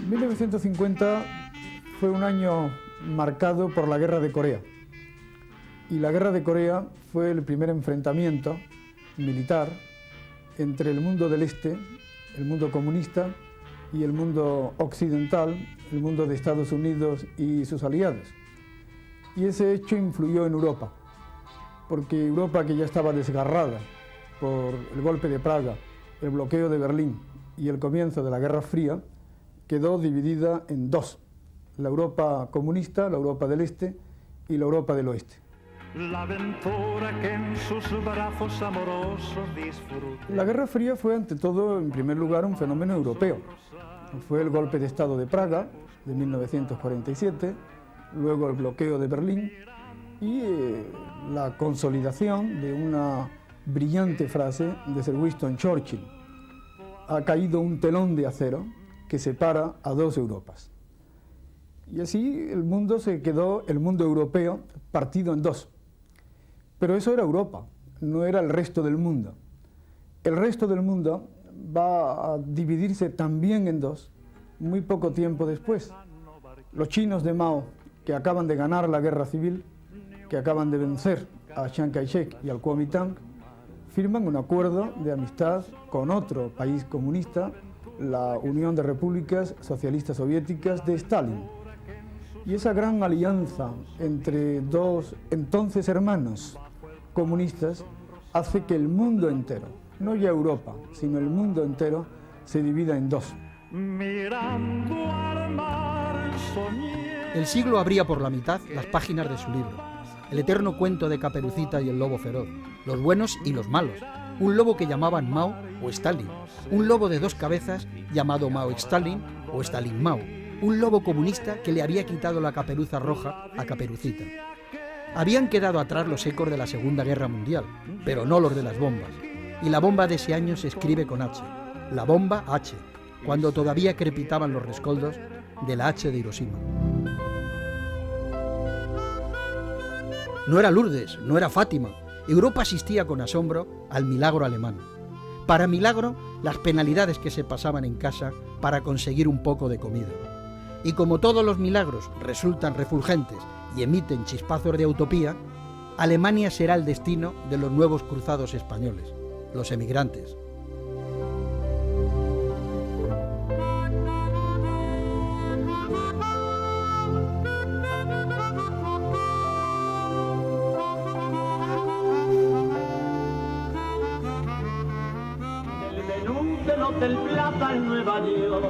1950 fue un año marcado por la Guerra de Corea. Y la Guerra de Corea fue el primer enfrentamiento militar entre el mundo del Este, el mundo comunista, y el mundo occidental, el mundo de Estados Unidos y sus aliados. Y ese hecho influyó en Europa, porque Europa, que ya estaba desgarrada por el golpe de Praga, el bloqueo de Berlín y el comienzo de la Guerra Fría, quedó dividida en dos: la Europa comunista, la Europa del Este, y la Europa del Oeste. La aventura que en sus brazos amorosos disfruta. La Guerra Fría fue, ante todo, en primer lugar, un fenómeno europeo. Fue el golpe de Estado de Praga, de 1947, luego el bloqueo de Berlín y la consolidación de una brillante frase de Sir Winston Churchill: ha caído un telón de acero que separa a dos Europas. Y así el mundo se quedó, el mundo europeo, partido en dos. Pero eso era Europa, no era el resto del mundo. El resto del mundo va a dividirse también en dos muy poco tiempo después. Los chinos de Mao, que acaban de ganar la guerra civil, que acaban de vencer a Chiang Kai-shek y al Kuomintang, firman un acuerdo de amistad con otro país comunista, la Unión de Repúblicas Socialistas Soviéticas de Stalin. Y esa gran alianza entre dos entonces hermanos comunistas hace que el mundo entero, no ya Europa, sino el mundo entero, se divida en dos. Mirando al mar, soñé. El siglo abría por la mitad las páginas de su libro, el eterno cuento de Caperucita y el lobo feroz, los buenos y los malos, un lobo que llamaban Mao o Stalin, un lobo de dos cabezas llamado Mao Stalin o Stalin Mao, un lobo comunista que le había quitado la caperuza roja a Caperucita. Habían quedado atrás los ecos de la Segunda Guerra Mundial, pero no los de las bombas, y la bomba de ese año se escribe con H, la bomba H, cuando todavía crepitaban los rescoldos de la H de Hiroshima. No era Lourdes, no era Fátima. Europa asistía con asombro al milagro alemán. Para milagro, las penalidades que se pasaban en casa para conseguir un poco de comida. Y como todos los milagros resultan refulgentes y emiten chispazos de utopía, Alemania será el destino de los nuevos cruzados españoles, los emigrantes. Del Plata en Nueva York,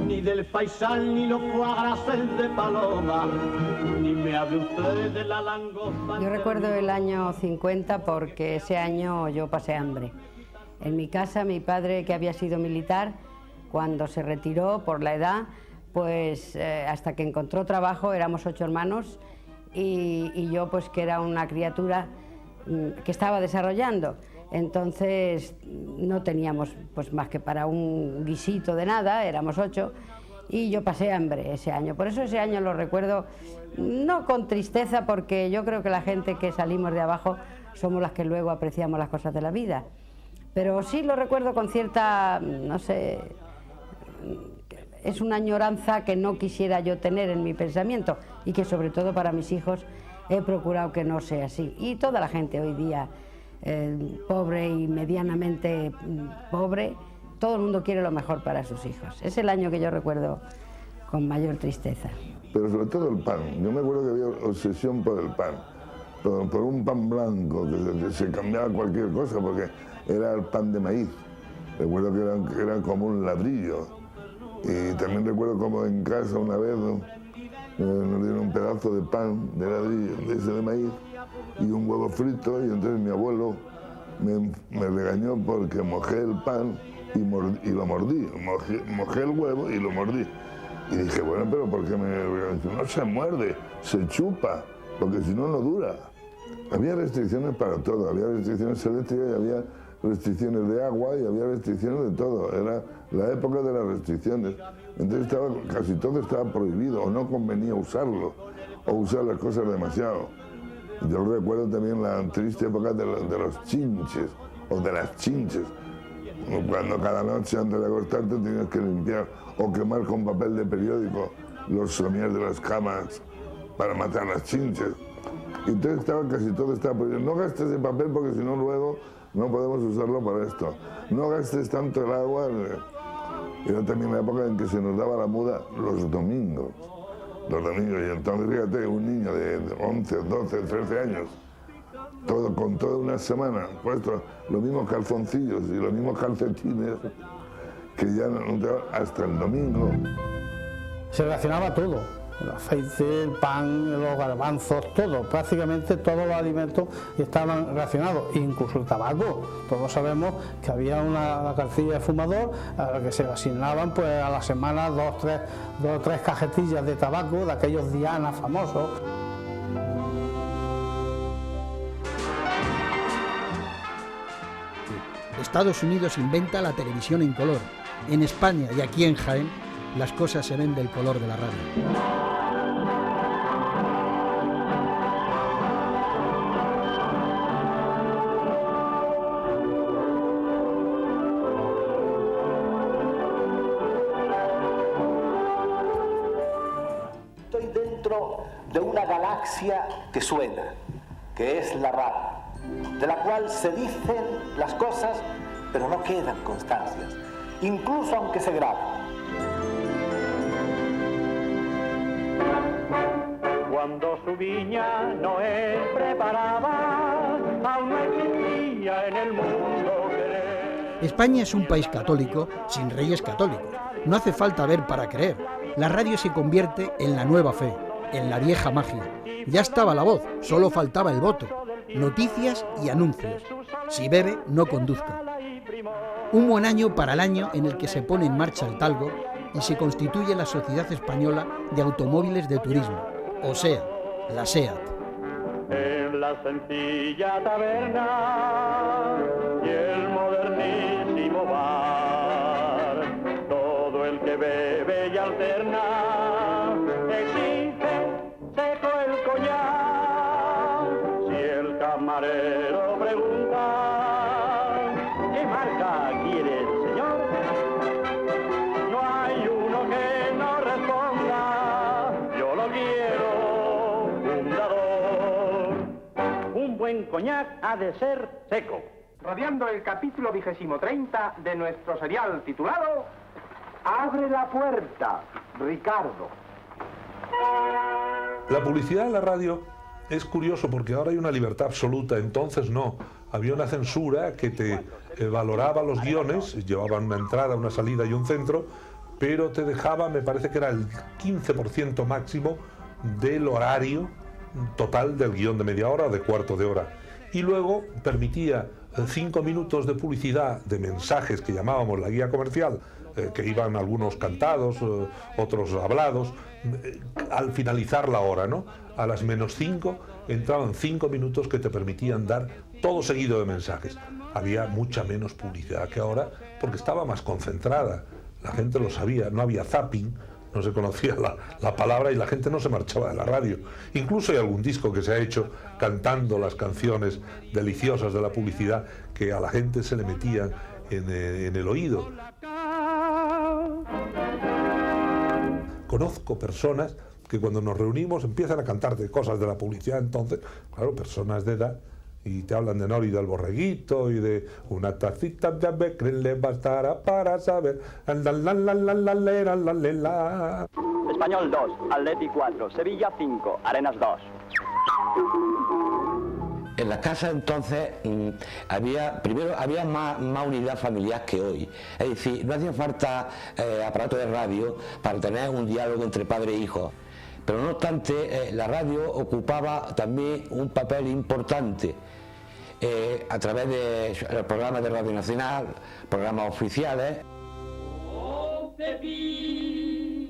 ni del Faisal ni los foie gras de Paloma, ni me hable usted de la langosta. Yo recuerdo el año 50 porque ese año yo pasé hambre. En mi casa, mi padre, que había sido militar, cuando se retiró por la edad, pues hasta que encontró trabajo, éramos 8 hermanos y yo, pues, que era una criatura que estaba desarrollando. Entonces no teníamos pues más que para un guisito de nada, éramos 8, y yo pasé hambre ese año. Por eso ese año lo recuerdo no con tristeza, porque yo creo que la gente que salimos de abajo somos las que luego apreciamos las cosas de la vida. Pero sí lo recuerdo con cierta, no sé, es una añoranza que no quisiera yo tener en mi pensamiento y que sobre todo para mis hijos he procurado que no sea así. Y toda la gente hoy día, pobre y medianamente pobre, todo el mundo quiere lo mejor para sus hijos. Es el año que yo recuerdo con mayor tristeza. Pero sobre todo el pan. Yo me acuerdo que había obsesión por el pan, por un pan blanco, que se cambiaba cualquier cosa porque era el pan de maíz. Recuerdo que era como un ladrillo. Y también recuerdo como en casa una vez nos dieron un pedazo de pan de ladrillo, de ese de maíz, y un huevo frito, y entonces mi abuelo me regañó porque mojé el pan y lo mordí, mojé el huevo y lo mordí. Y dije, bueno, pero ¿por qué me regañó? No se muerde, se chupa, porque si no, no dura. Había restricciones para todo, había restricciones eléctricas y había restricciones de agua y había restricciones de todo. Era la época de las restricciones. Entonces casi todo estaba prohibido, o no convenía usarlo, o usar las cosas demasiado. Yo recuerdo también la triste época de los chinches, o de las chinches, cuando cada noche antes de acostarte tenías que limpiar o quemar con papel de periódico los somieres de las camas para matar las chinches. Y entonces casi todo estaba prohibido. No gastes el papel porque si no luego no podemos usarlo para esto. No gastes tanto el agua. Era también la época en que se nos daba la muda los domingos. Los domingos, y entonces fíjate, un niño de 11, 12, 13 años, con toda una semana puesto los mismos calzoncillos y los mismos calcetines, que ya hasta el domingo. Se relacionaba todo, el aceite, el pan, los garbanzos, todo, prácticamente todos los alimentos estaban relacionados, incluso el tabaco. Todos sabemos que había una cartilla de fumador a la que se le asignaban pues, a la semana dos o tres cajetillas de tabaco, de aquellos Diana famosos. Estados Unidos inventa la televisión en color. En España y aquí en Jaén, las cosas se ven del color de la radio. Estoy dentro de una galaxia que suena, que es la radio, de la cual se dicen las cosas, pero no quedan constancias, incluso aunque se graben. Cuando su viña Noé preparaba, aún no existía en el mundo querer. España es un país católico sin reyes católicos. No hace falta ver para creer. La radio se convierte en la nueva fe, en la vieja magia. Ya estaba la voz, solo faltaba el voto. Noticias y anuncios. Si bebe, no conduzca. Un buen año para el año en el que se pone en marcha el talgo y se constituye la Sociedad Española de Automóviles de Turismo, o sea, la SEAT. En la sencilla taberna y el modernísimo bar, todo el que bebe y alterna exige seco el coñac. Si el camarero pregunta ¿qué marca quiere el señor? No hay uno que no responda, yo lo quiero, fundador. Un buen coñac ha de ser seco. Radiando el capítulo 20-30 de nuestro serial titulado Abre la puerta, Ricardo. La publicidad en la radio es curioso porque ahora hay una libertad absoluta, entonces no. Había una censura que te valoraba los guiones, llevaban una entrada, una salida y un centro, pero te dejaba, me parece que era el 15% máximo del horario total del guión de media hora o de cuarto de hora. Y luego permitía 5 minutos de publicidad, de mensajes que llamábamos la guía comercial, que iban algunos cantados, otros hablados, al finalizar la hora, ¿no? A las -5 entraban 5 minutos que te permitían dar todo seguido de mensajes. Había mucha menos publicidad que ahora porque estaba más concentrada. La gente lo sabía, no había zapping, no se conocía la palabra y la gente no se marchaba de la radio. Incluso hay algún disco que se ha hecho cantando las canciones deliciosas de la publicidad que a la gente se le metían en el oído. Conozco personas que cuando nos reunimos empiezan a cantarte cosas de la publicidad, entonces, claro, personas de edad, y te hablan de Nori del Borreguito y de una tacita de Becren le bastará para saber. Español 2, Atleti 4, Sevilla 5, Arenas 2. En las casas entonces había más unidad familiar que hoy. Es decir, no hacía falta aparato de radio para tener un diálogo entre padre e hijo. Pero no obstante, la radio ocupaba también un papel importante a través de los programas de Radio Nacional, programas oficiales. Oh, Pepita,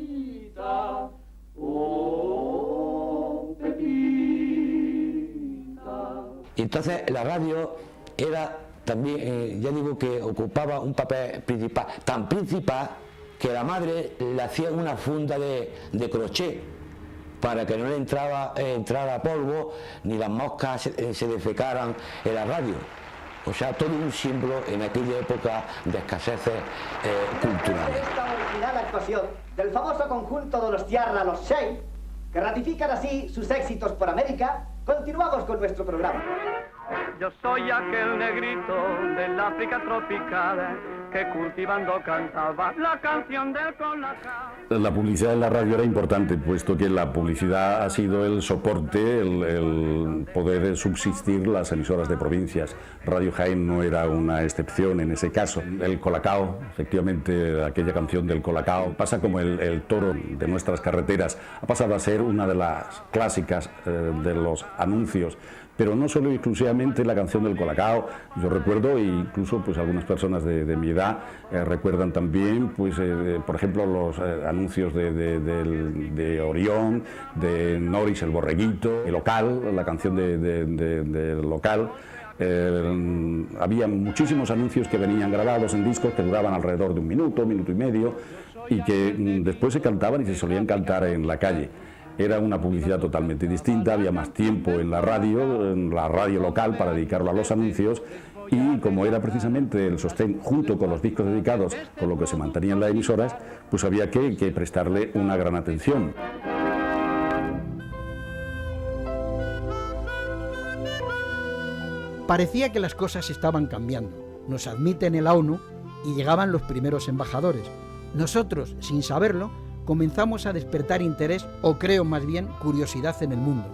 oh, Pepita. Y entonces la radio era también, ya digo que ocupaba un papel principal, tan principal que la madre le hacía una funda de crochet para que no le entrara polvo ni las moscas se defecaran en la radio. O sea, todo un símbolo en aquella época de escaseces culturales. original actuación del famoso conjunto Donostiarra Los Shey, que ratifican así sus éxitos por América, continuamos con nuestro programa. Yo soy aquel negrito del África tropical que cultivando cantaba la canción del Colacao. La publicidad en la radio era importante, puesto que la publicidad ha sido el soporte, el poder subsistir las emisoras de provincias. Radio Jaén no era una excepción en ese caso. El Colacao, efectivamente, aquella canción del Colacao, pasa como el toro de nuestras carreteras, ha pasado a ser una de las clásicas de los anuncios. Pero no solo exclusivamente la canción del Colacao, yo recuerdo, e incluso pues algunas personas de mi edad recuerdan también, pues por ejemplo, los anuncios de Orión, de Noris el Borreguito, el Local, la canción de Local. Había muchísimos anuncios que venían grabados en discos que duraban alrededor de un minuto y medio, y que después se cantaban y se solían cantar en la calle. Era una publicidad totalmente distinta, había más tiempo en la radio local para dedicarlo a los anuncios, y como era precisamente el sostén junto con los discos dedicados con lo que se mantenían las emisoras, pues había que prestarle una gran atención. Parecía que las cosas estaban cambiando. Nos admiten en la ONU y llegaban los primeros embajadores. Nosotros, sin saberlo, comenzamos a despertar interés, o creo más bien curiosidad en el mundo.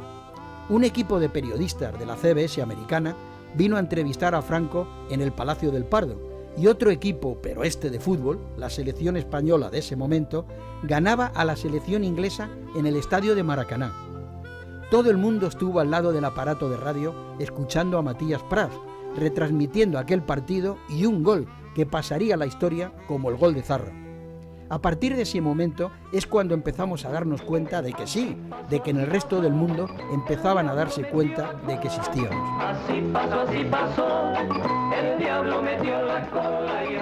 Un equipo de periodistas de la CBS americana vino a entrevistar a Franco en el Palacio del Pardo, y otro equipo, pero este de fútbol, la selección española de ese momento, ganaba a la selección inglesa en el estadio de Maracaná. Todo el mundo estuvo al lado del aparato de radio escuchando a Matías Prats, retransmitiendo aquel partido y un gol que pasaría a la historia como el gol de Zarra. A partir de ese momento es cuando empezamos a darnos cuenta de que sí, de que en el resto del mundo empezaban a darse cuenta de que existíamos. Así pasó, el diablo metió la cola y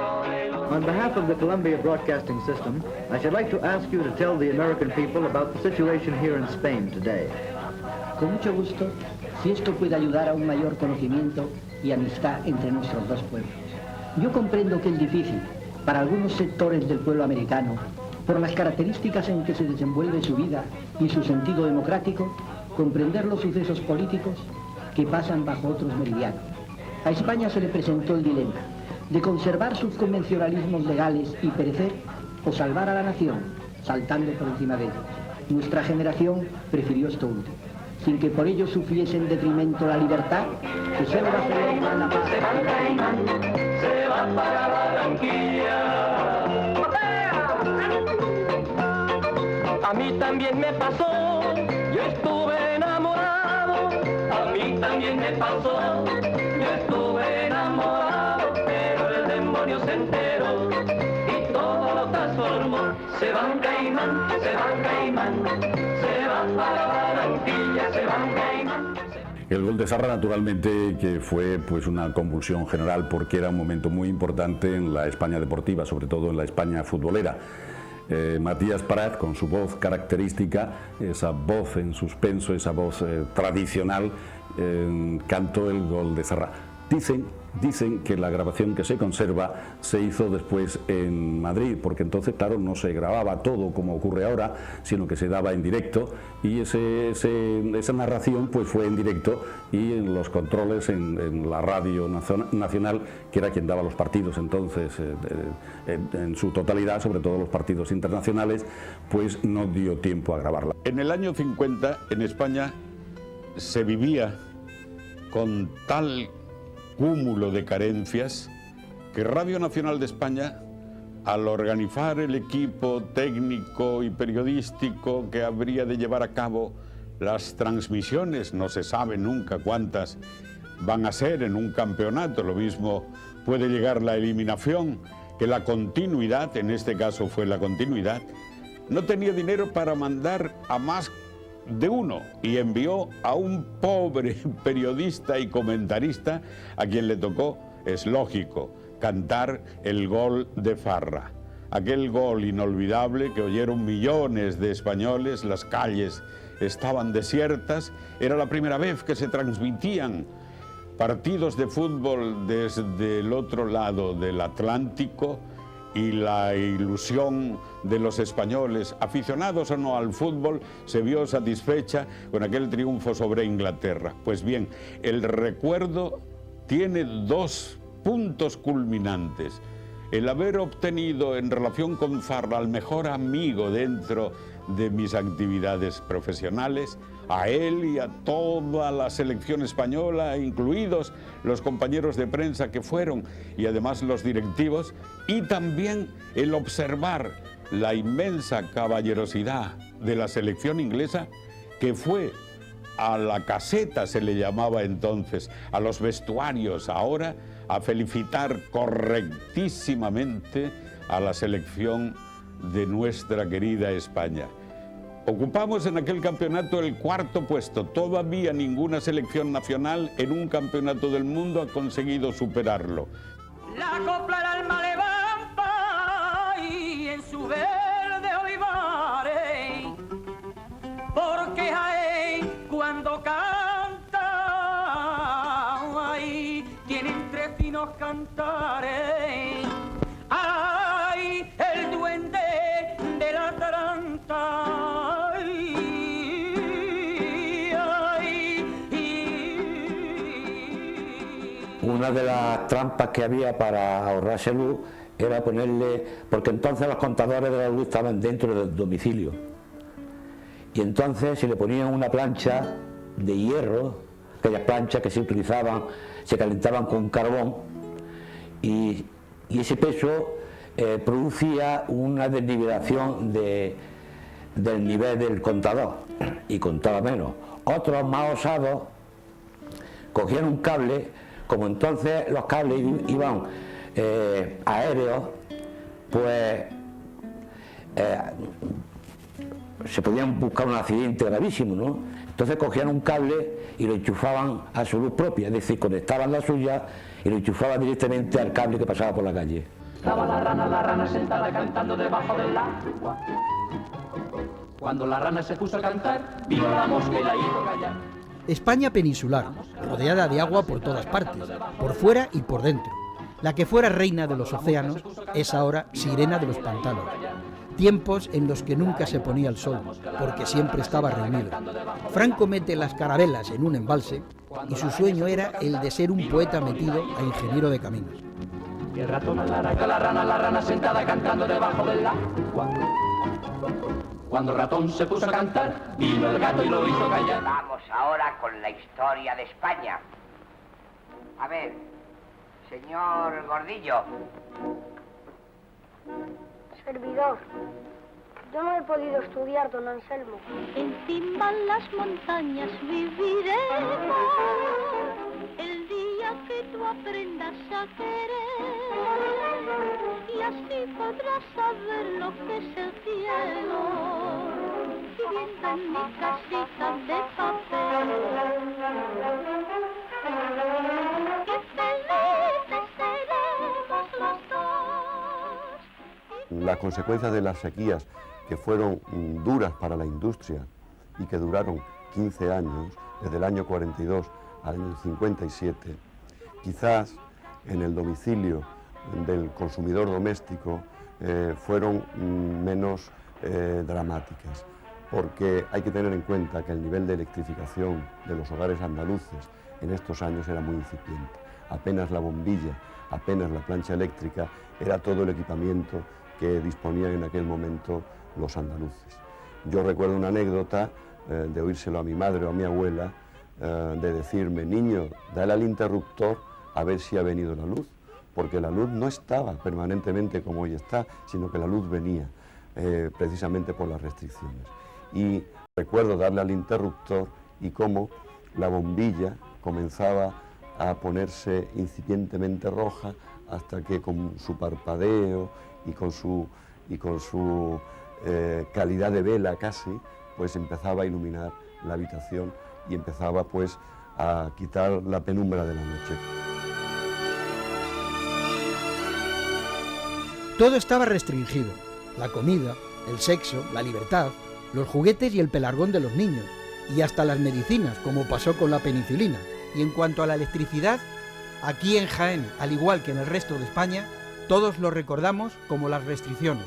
On behalf of the Columbia Broadcasting System, I should like to ask you to tell the American people about the situation here in Spain today. Con mucho gusto, si esto puede ayudar a un mayor conocimiento y amistad entre nuestros dos pueblos. Yo comprendo que es difícil para algunos sectores del pueblo americano, por las características en que se desenvuelve su vida y su sentido democrático, comprender los sucesos políticos que pasan bajo otros meridianos. A España se le presentó el dilema de conservar sus convencionalismos legales y perecer, o salvar a la nación, saltando por encima de ellos. Nuestra generación prefirió esto último, sin que por ello sufriese en detrimento la libertad, que solo va a ser la paz. Se va para Barranquilla. A mí también me pasó, yo estuve enamorado. A mí también me pasó, yo estuve enamorado. Pero el demonio se enteró y todo lo transformó. Se va un Caimán, se va un Caimán, se va para Barranquilla, se va un Caimán. El gol de Zarra, naturalmente, que fue pues una convulsión general, porque era un momento muy importante en la España deportiva, sobre todo en la España futbolera. Matías Prats, con su voz característica, esa voz en suspenso, esa voz tradicional, cantó el gol de Zarra. Dicen que la grabación que se conserva se hizo después en Madrid, porque entonces, claro, no se grababa todo como ocurre ahora, sino que se daba en directo, y esa narración pues fue en directo, y en los controles en la radio nacional, que era quien daba los partidos entonces en su totalidad, sobre todo los partidos internacionales, pues no dio tiempo a grabarla. En el año 50 en España se vivía con tal cúmulo de carencias que Radio Nacional de España, al organizar el equipo técnico y periodístico que habría de llevar a cabo las transmisiones, no se sabe nunca cuántas van a ser en un campeonato, lo mismo puede llegar la eliminación que la continuidad, en este caso fue la continuidad, no tenía dinero para mandar a más de uno, y envió a un pobre periodista y comentarista a quien le tocó, es lógico, cantar el gol de Zarra. Aquel gol inolvidable que oyeron millones de españoles, las calles estaban desiertas, era la primera vez que se transmitían partidos de fútbol desde el otro lado del Atlántico, y la ilusión de los españoles, aficionados o no al fútbol, se vio satisfecha con aquel triunfo sobre Inglaterra. Pues bien, el recuerdo tiene dos puntos culminantes. El haber obtenido en relación con Zarra al mejor amigo dentro de mis actividades profesionales, a él y a toda la selección española, incluidos los compañeros de prensa que fueron y además los directivos, y también el observar la inmensa caballerosidad de la selección inglesa, que fue a la caseta, se le llamaba entonces, a los vestuarios ahora, a felicitar correctísimamente a la selección de nuestra querida España. Ocupamos en aquel campeonato el 4º puesto. Todavía ninguna selección nacional en un campeonato del mundo ha conseguido superarlo. La copla el alma levanta y en su verde olivares, porque Jaén cuando canta ay, tienen 3 finos cantares. Ay, el duende de la Taranta. Una de las trampas que había para ahorrarse luz era ponerle, porque entonces los contadores de la luz estaban dentro del domicilio, y entonces se le ponían una plancha de hierro, aquellas planchas que se utilizaban, se calentaban con carbón, y ese peso producía una desnivelación del nivel del contador y contaba menos. Otros más osados cogían un cable, como entonces los cables iban aéreos, pues se podían buscar un accidente gravísimo, ¿no? Entonces cogían un cable y lo enchufaban a su luz propia, es decir, conectaban la suya y lo enchufaban directamente al cable que pasaba por la calle. Estaba la rana sentada cantando debajo del agua. Cuando la rana se puso a cantar, vino la mosca y la hizo callar. España peninsular, rodeada de agua por todas partes, por fuera y por dentro. La que fuera reina de los océanos es ahora sirena de los pantanos. Tiempos en los que nunca se ponía el sol, porque siempre estaba reunido. Franco mete las carabelas en un embalse y su sueño era el de ser un poeta metido a ingeniero de caminos. Y el ratón la rana sentada cantando debajo del agua. Cuando el ratón se puso a cantar, vino el gato y lo hizo callar. Vamos ahora con la historia de España. A ver, señor Gordillo. Servidor, yo no he podido estudiar, don Anselmo. Encima en las montañas viviremos el día que tú aprendas a querer, y así podrás saber lo que es el cielo, viviendo en mi casita de papel. Qué felices seremos los dos. Las consecuencias de las sequías, que fueron duras para la industria y que duraron 15 años, desde el año 42 al año 57, quizás en el domicilio del consumidor doméstico fueron menos dramáticas, porque hay que tener en cuenta que el nivel de electrificación de los hogares andaluces en estos años era muy incipiente. Apenas la bombilla, apenas la plancha eléctrica, era todo el equipamiento que disponían en aquel momento los andaluces. Yo recuerdo una anécdota de oírselo a mi madre o a mi abuela, de decirme: niño, dale al interruptor a ver si ha venido la luz, porque la luz no estaba permanentemente como hoy está, sino que la luz venía precisamente por las restricciones. Y recuerdo darle al interruptor y cómo la bombilla comenzaba a ponerse incipientemente roja, hasta que con su parpadeo y con su calidad de vela casi, pues empezaba a iluminar la habitación y empezaba pues a quitar la penumbra de la noche. Todo estaba restringido: la comida, el sexo, la libertad, los juguetes y el pelargón de los niños, y hasta las medicinas, como pasó con la penicilina. Y en cuanto a la electricidad, aquí en Jaén, al igual que en el resto de España, Todos lo recordamos como las restricciones.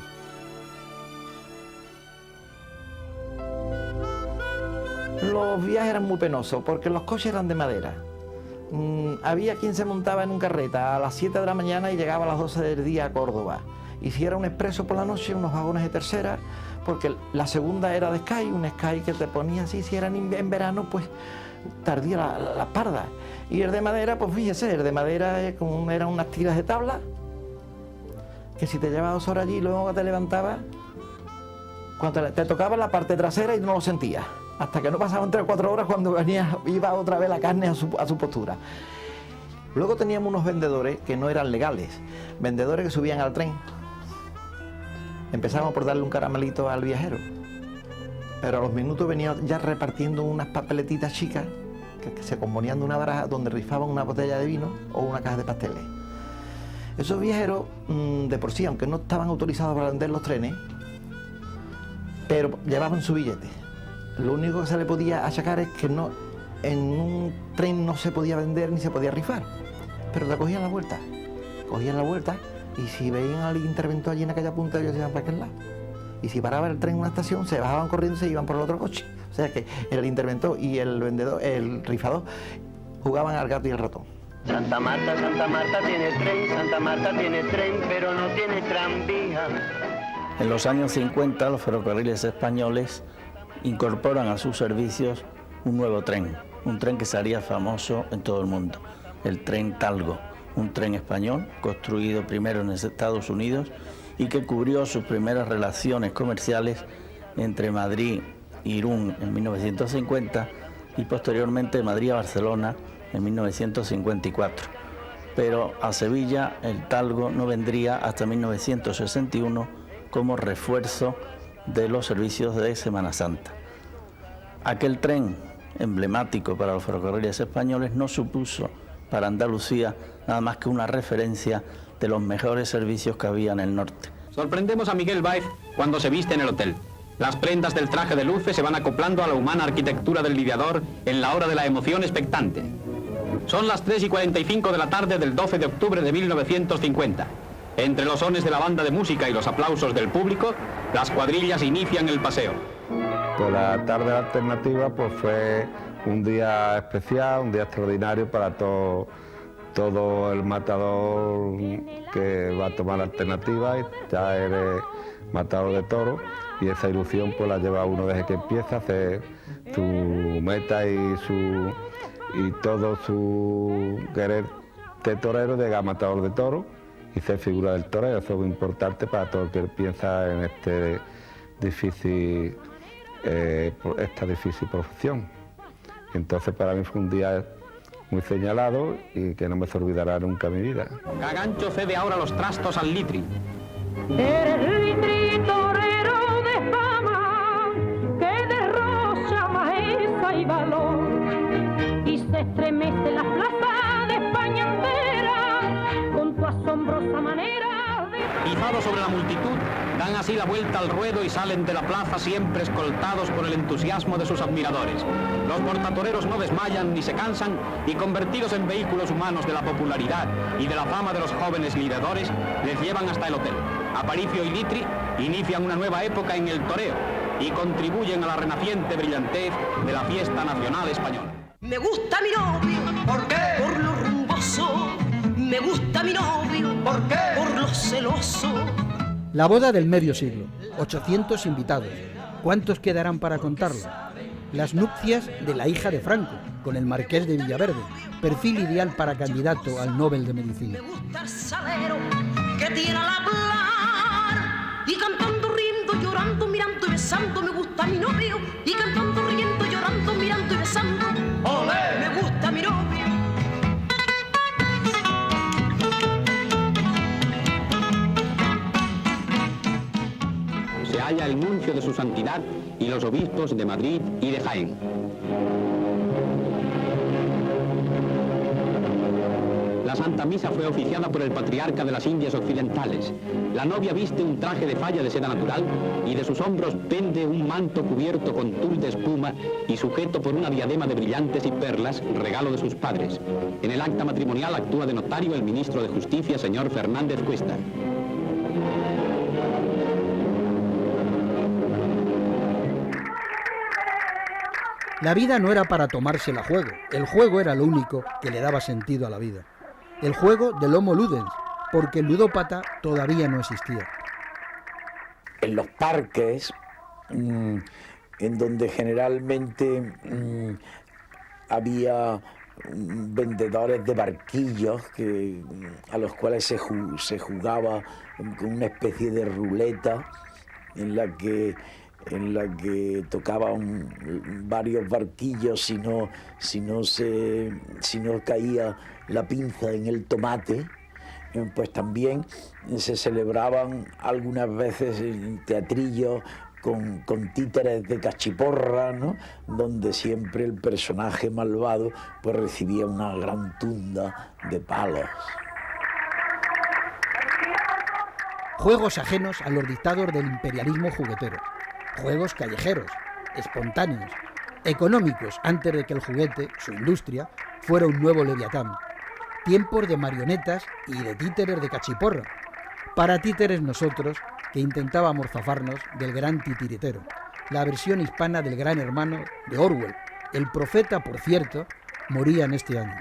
Los viajes eran muy penosos porque los coches eran de madera. Había quien se montaba en un carreta a las 7 de la mañana y llegaba a las 12 del día a Córdoba. Y si era un expreso por la noche, unos vagones de tercera, porque la segunda era de Sky, un Sky que te ponía así, si era en verano, pues tardía la parda. Y el de madera, pues fíjese, el de madera eran unas tiras de tabla, que si te llevabas 2 horas allí y luego te levantabas, cuando te tocaba la parte trasera y no lo sentías. Hasta que no pasaban 3 o 4 horas cuando iba otra vez la carne a su postura. Luego teníamos unos vendedores que no eran legales, vendedores que subían al tren. Empezamos por darle un caramelito al viajero, pero a los minutos venían ya repartiendo unas papeletitas chicas que se componían de una baraja donde rifaban una botella de vino o una caja de pasteles. Esos viajeros, de por sí, aunque no estaban autorizados para vender los trenes, pero llevaban su billete. Lo único que se le podía achacar es que en un tren no se podía vender ni se podía rifar, pero te cogían la vuelta y si veían al interventor allí en aquella punta, ellos se iban para aquel lado. Y si paraba el tren en una estación, se bajaban corriendo y se iban por el otro coche. O sea que el interventor y el vendedor, el rifador, jugaban al gato y el ratón. Santa Marta tiene tren, Santa Marta tiene tren, pero no tiene tranvía. En los años 50, los ferrocarriles españoles incorporan a sus servicios un nuevo tren, un tren que se haría famoso en todo el mundo, el tren Talgo, un tren español construido primero en Estados Unidos y que cubrió sus primeras relaciones comerciales entre Madrid e Irún en 1950 y posteriormente Madrid a Barcelona en 1954. Pero a Sevilla el Talgo no vendría hasta 1961 como refuerzo de los servicios de Semana Santa. Aquel tren emblemático para los ferrocarriles españoles no supuso para Andalucía nada más que una referencia de los mejores servicios que había en el norte. Sorprendemos a Miguel Báez cuando se viste en el hotel. Las prendas del traje de luces se van acoplando a la humana arquitectura del lidiador en la hora de la emoción expectante. Son las 3:45 de la tarde del 12 de octubre de 1950. Entre los sones de la banda de música y los aplausos del público, las cuadrillas inician el paseo. Pues la tarde alternativa pues fue un día especial, un día extraordinario para todo el matador que va a tomar alternativa y ya eres matador de toros, y esa ilusión pues la lleva uno desde que empieza a hacer su meta y todo su querer de torero, de matador de toros y ser figura del torero. Eso es muy importante para todo el que piensa en esta difícil profesión. Entonces para mí fue un día muy señalado y que no me se olvidará nunca en mi vida. Cagancho cede ahora los trastos al litri. Eres litri torero de fama que derrocha majestad y valor y se estremece la plaza de España entera con tu asombrosa manera de... Izados sobre la multitud, dan así la vuelta al ruedo y salen de la plaza siempre escoltados por el entusiasmo de sus admiradores. Los portatoreros no desmayan ni se cansan y convertidos en vehículos humanos de la popularidad y de la fama de los jóvenes lidiadores, les llevan hasta el hotel. Aparicio y Litri inician una nueva época en el toreo y contribuyen a la renaciente brillantez de la fiesta nacional española. Me gusta mi novio. ¿Por qué? Por lo rumboso. Me gusta mi novio. ¿Por qué? Por lo celoso. La boda del medio siglo, 800 invitados. ¿Cuántos quedarán para contarlo? Las nupcias de la hija de Franco, con el marqués de Villaverde, perfil ideal para candidato al Nobel de Medicina. Me gusta el salero que tiene al hablar y cantando, riendo, llorando, mirando y besando. Me gusta mi novio y cantando, riendo, llorando, mirando y besando. ¡Olé! Me gusta mi novio. Se halla el nuncio de su santidad y los obispos de Madrid y de Jaén. La Santa Misa fue oficiada por el patriarca de las Indias Occidentales. La novia viste un traje de falla de seda natural y de sus hombros pende un manto cubierto con tul de espuma y sujeto por una diadema de brillantes y perlas, regalo de sus padres. En el acta matrimonial actúa de notario el ministro de Justicia, señor Fernández Cuesta. La vida no era para tomársela a juego, el juego era lo único que le daba sentido a la vida. El juego del Homo Ludens, porque el ludópata todavía no existía. En los parques, en donde generalmente había vendedores de barquillos a los cuales se jugaba con una especie de ruleta en la que tocaban varios barquillos si no caía la pinza en el tomate. Pues también se celebraban algunas veces teatrillos con títeres de cachiporra, ¿no? Donde siempre el personaje malvado pues recibía una gran tunda de palos. Juegos ajenos a los dictados del imperialismo juguetero. Juegos callejeros, espontáneos, económicos antes de que el juguete, su industria, fuera un nuevo Leviatán. Tiempos de marionetas y de títeres de cachiporra. Para títeres nosotros, que intentábamos zafarnos del gran titiritero, la versión hispana del Gran Hermano de Orwell. El profeta, por cierto, moría en este año.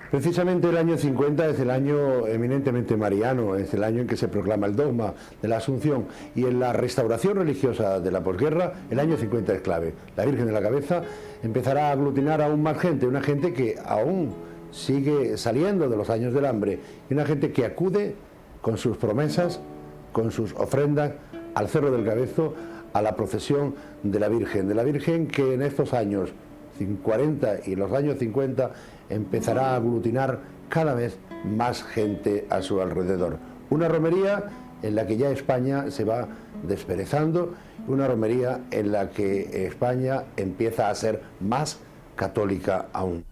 Precisamente el año 50 es el año eminentemente mariano, es el año en que se proclama el dogma de la Asunción, y en la restauración religiosa de la posguerra el año 50 es clave. La Virgen de la Cabeza empezará a aglutinar aún más gente, una gente que aún sigue saliendo de los años del hambre, y una gente que acude con sus promesas, con sus ofrendas al Cerro del Cabezo, a la procesión de la Virgen que en estos años 40 y los años 50 empezará a aglutinar cada vez más gente a su alrededor. Una romería en la que ya España se va desperezando, una romería en la que España empieza a ser más católica aún.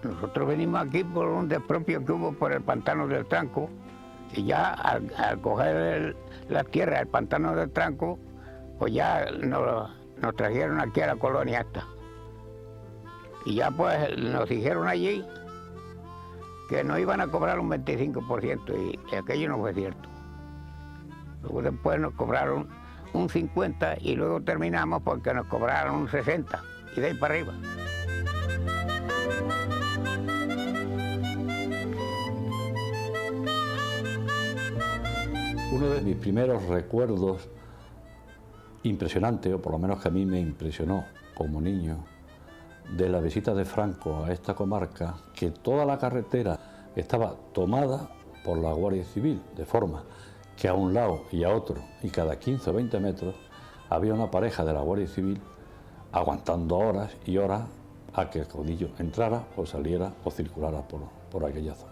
Nosotros venimos aquí por un despropio que hubo por el pantano del Tranco, y ya al coger la tierra del pantano del Tranco, pues ya nos trajeron aquí a la colonia esta. Y ya pues nos dijeron allí que nos iban a cobrar un 25%, y aquello no fue cierto. Luego después nos cobraron un 50% y luego terminamos porque nos cobraron un 60%, y de ahí para arriba. Uno de mis primeros recuerdos impresionantes, o por lo menos que a mí me impresionó como niño, de la visita de Franco a esta comarca, que toda la carretera estaba tomada por la Guardia Civil, de forma que a un lado y a otro, y cada 15 o 20 metros, había una pareja de la Guardia Civil aguantando horas y horas a que el caudillo entrara o saliera o circulara por aquella zona.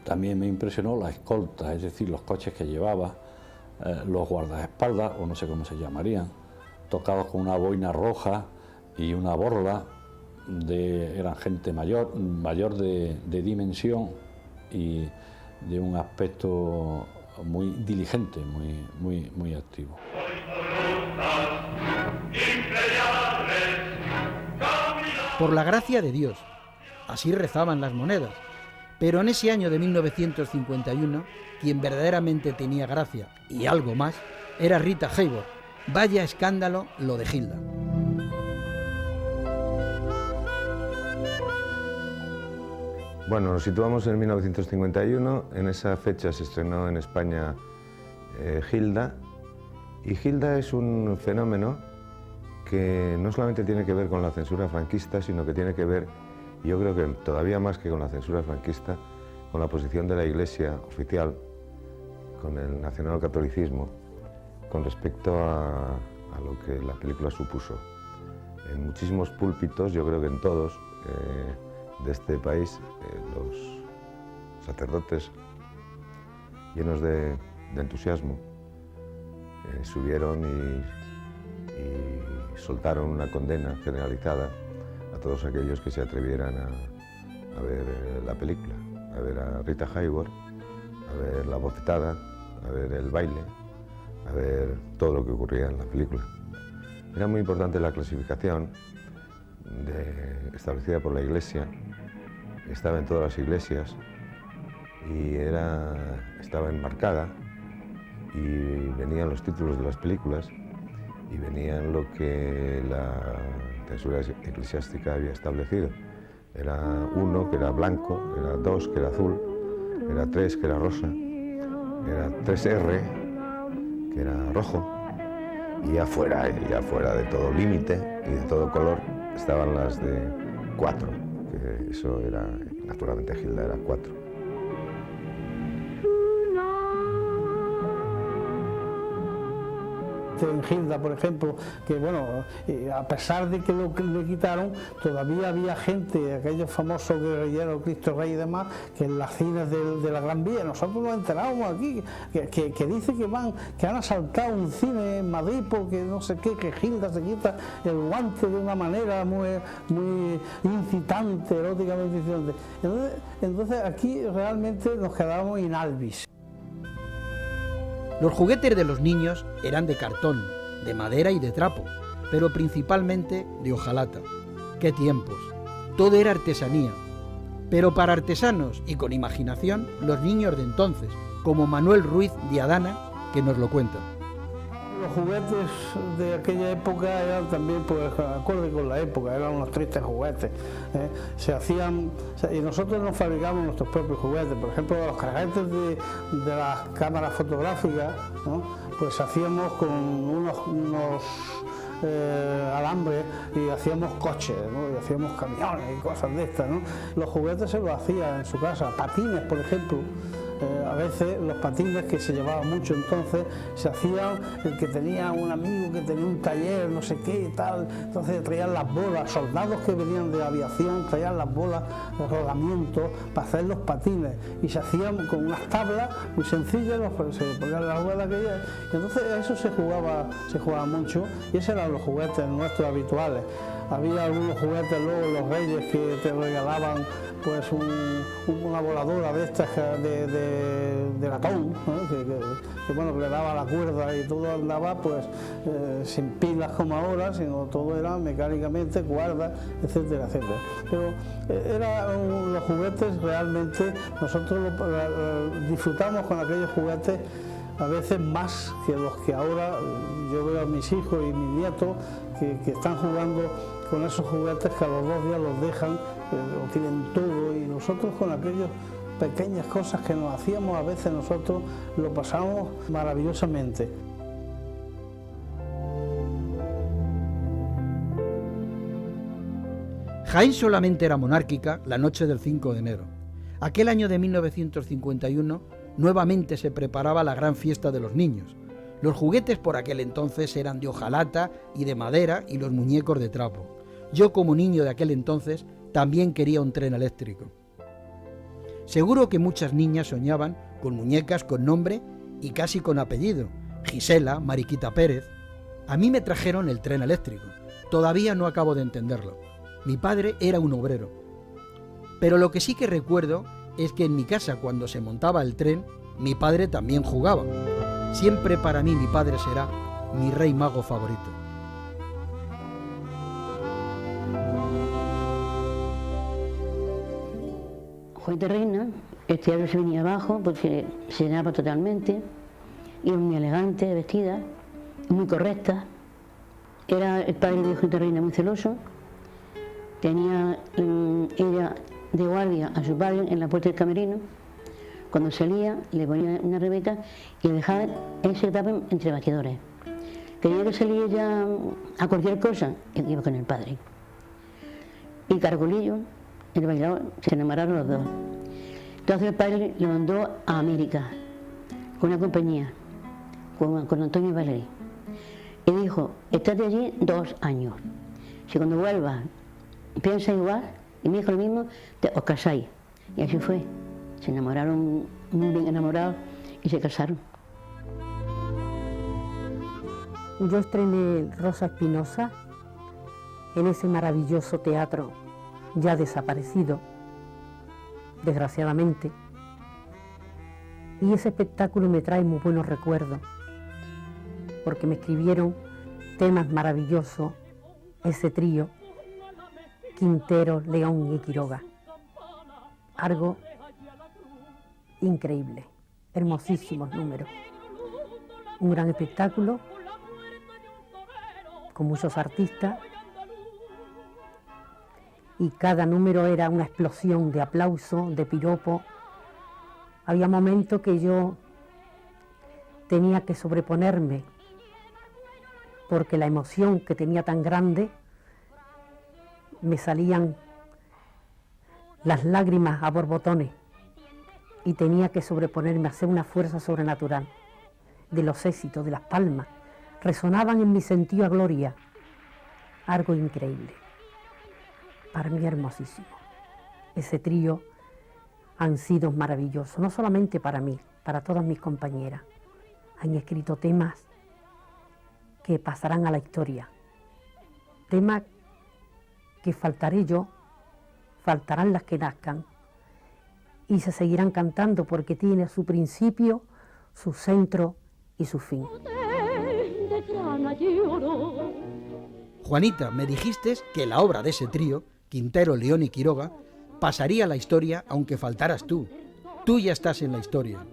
También me impresionó la escolta, es decir, los coches que llevaba, los guardaespaldas, o no sé cómo se llamarían, tocados con una boina roja y una borla, eran gente mayor de dimensión y de un aspecto muy diligente, muy activo. Por la gracia de Dios, así rezaban las monedas. Pero en ese año de 1951, quien verdaderamente tenía gracia y algo más, era Rita Hayworth. Vaya escándalo lo de Gilda. Bueno, nos situamos en 1951, en esa fecha se estrenó en España Gilda, y Gilda es un fenómeno que no solamente tiene que ver con la censura franquista, sino que tiene que ver Y yo creo que todavía más que con la censura franquista, con la posición de la Iglesia oficial, con el nacionalcatolicismo, con respecto a lo que la película supuso. En muchísimos púlpitos, yo creo que en todos, de este país, los sacerdotes llenos de entusiasmo subieron y soltaron una condena generalizada a todos aquellos que se atrevieran a ver la película, a ver a Rita Hayworth, a ver la bofetada, a ver el baile, a ver todo lo que ocurría en la película. Era muy importante la clasificación establecida por la Iglesia, estaba en todas las iglesias y estaba enmarcada, y venían los títulos de las películas y venían lo que la censura eclesiástica había establecido. Era 1, que era blanco, era 2, que era azul, era 3, que era rosa, era 3R, que era rojo, y afuera de todo límite y de todo color estaban las de 4, que eso era, naturalmente Gilda era 4. En Gilda, por ejemplo, que bueno, a pesar de que lo le quitaron, todavía había gente, aquellos famosos guerrilleros, Cristo Rey y demás, que en las cines de la Gran Vía, nosotros nos enterábamos aquí, que dice que han asaltado un cine en Madrid porque no sé qué, que Gilda se quita el guante de una manera muy incitante, eróticamente incitante. Entonces aquí realmente nos quedábamos in albis. Los juguetes de los niños eran de cartón, de madera y de trapo, pero principalmente de hojalata. ¡Qué tiempos! Todo era artesanía. Pero para artesanos y con imaginación, los niños de entonces, como Manuel Ruiz de Adana, que nos lo cuenta. Los juguetes de aquella época eran también, pues, acorde con la época, eran unos tristes juguetes. Se hacían, y nosotros nos fabricamos nuestros propios juguetes. Por ejemplo, los carretes de las cámaras fotográficas, ¿no? Pues hacíamos con unos alambres y hacíamos coches, ¿no? Y hacíamos camiones y cosas de estas, ¿no? Los juguetes se los hacía en su casa, patines, por ejemplo. A veces los patines que se llevaban mucho entonces se hacían, el que tenía un amigo que tenía un taller, no sé qué y tal, entonces traían las bolas, soldados que venían de aviación traían las bolas, los rodamientos para hacer los patines, y se hacían con unas tablas muy sencillas, se ponían las ruedas aquellas, y entonces a eso se jugaba mucho, y esos eran los juguetes nuestros habituales. Había algunos juguetes luego los reyes que te regalaban pues una voladora de estas de latón, ¿no? que bueno, que le daba la cuerda y todo andaba pues sin pilas como ahora, sino todo era mecánicamente, cuerdas, etcétera, etcétera. Pero eran los juguetes realmente, nosotros disfrutamos con aquellos juguetes a veces más que los que ahora yo veo a mis hijos y mis nietos que están jugando con esos juguetes que a los 2 días los dejan, lo tienen todo, y nosotros con aquellas pequeñas cosas que nos hacíamos a veces nosotros lo pasamos maravillosamente. Jaén solamente era monárquica la noche del 5 de enero. Aquel año de 1951 nuevamente se preparaba la gran fiesta de los niños. Los juguetes por aquel entonces eran de hojalata y de madera y los muñecos de trapo. Yo como niño de aquel entonces también quería un tren eléctrico. Seguro que muchas niñas soñaban con muñecas con nombre y casi con apellido. Gisela, Mariquita Pérez. A mí me trajeron el tren eléctrico. Todavía no acabo de entenderlo. Mi padre era un obrero. Pero lo que sí que recuerdo es que en mi casa cuando se montaba el tren, mi padre también jugaba. Siempre para mí mi padre será mi rey mago favorito. Juguete Reina, el teatro se venía abajo porque se llenaba totalmente, iba muy elegante, vestida, muy correcta. Era el padre de Juguete Reina muy celoso, tenía ella de guardia a su padre en la puerta del camerino. Cuando salía le ponía una rebeta y le dejaba ese etapa entre bastidores. Tenía que salir ella a cualquier cosa, iba con el padre. Y Cargolillo el bailador, se enamoraron los dos. Entonces el padre lo mandó a América, con una compañía, con Antonio Valeri. Y dijo, estate allí 2 años. Si cuando vuelvas piensas igual, y me dijo lo mismo, os casáis. Y así fue. Se enamoraron, muy bien enamorados, y se casaron. Yo estrené Rosa Espinosa en ese maravilloso teatro ya desaparecido, desgraciadamente. Y ese espectáculo me trae muy buenos recuerdos, porque me escribieron temas maravillosos, ese trío, Quintero, León y Quiroga. Algo increíble, hermosísimos números. Un gran espectáculo, con muchos artistas, y cada número era una explosión de aplauso, de piropo. Había momentos que yo tenía que sobreponerme, porque la emoción que tenía tan grande, me salían las lágrimas a borbotones, y tenía que sobreponerme, hacer una fuerza sobrenatural de los éxitos, de las palmas. Resonaban en mi sentido a gloria, algo increíble. Para mí hermosísimo. Ese trío han sido maravillosos, no solamente para mí, para todas mis compañeras. Han escrito temas que pasarán a la historia, temas que faltaré yo, faltarán las que nazcan, y se seguirán cantando porque tiene su principio, su centro y su fin. Juanita, me dijiste que la obra de ese trío, Quintero, León y Quiroga, pasaría a la historia aunque faltaras tú. Tú ya estás en la historia,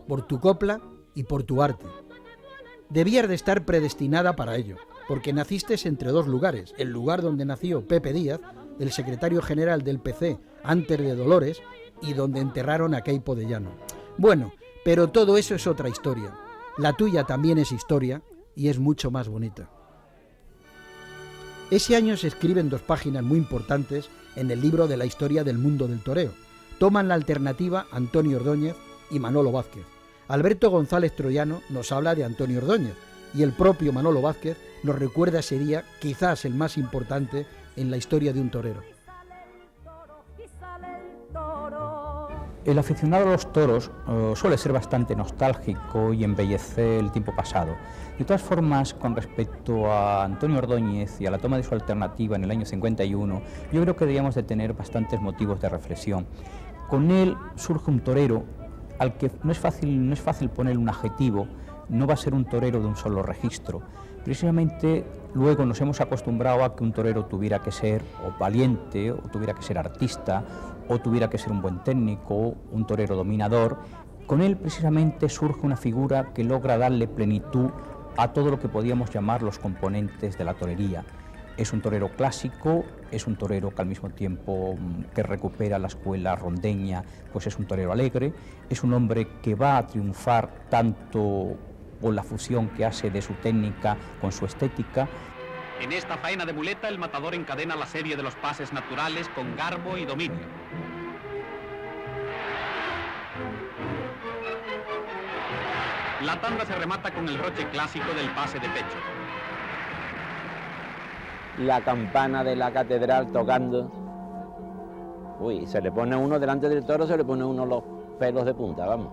por tu copla y por tu arte. Debías de estar predestinada para ello, porque naciste entre 2 lugares, el lugar donde nació Pepe Díaz, el secretario general del PC antes de Dolores, y donde enterraron a Queipo de Llano. Bueno, pero todo eso es otra historia. La tuya también es historia y es mucho más bonita. Ese año se escriben 2 páginas muy importantes en el libro de la historia del mundo del toreo. Toman la alternativa Antonio Ordóñez y Manolo Vázquez. Alberto González Troyano nos habla de Antonio Ordóñez y el propio Manolo Vázquez nos recuerda ese día, quizás el más importante en la historia de un torero. El aficionado a los toros suele ser bastante nostálgico y embellece el tiempo pasado. De todas formas, con respecto a Antonio Ordóñez y a la toma de su alternativa en el año 51, yo creo que debíamos de tener bastantes motivos de reflexión. Con él surge un torero al que no es fácil poner un adjetivo, no va a ser un torero de un solo registro. Precisamente luego nos hemos acostumbrado a que un torero tuviera que ser o valiente, o tuviera que ser artista, o tuviera que ser un buen técnico, un torero dominador. Con él precisamente surge una figura que logra darle plenitud a todo lo que podíamos llamar los componentes de la torería. Es un torero clásico, es un torero que al mismo tiempo que recupera la escuela rondeña, pues es un torero alegre, es un hombre que va a triunfar tanto por la fusión que hace de su técnica con su estética. En esta faena de muleta, el matador encadena la serie de los pases naturales con garbo y dominio. La tanda se remata con el roche clásico del pase de pecho. La campana de la catedral tocando. Uy, se le pone uno delante del toro, se le pone uno los pelos de punta, vamos.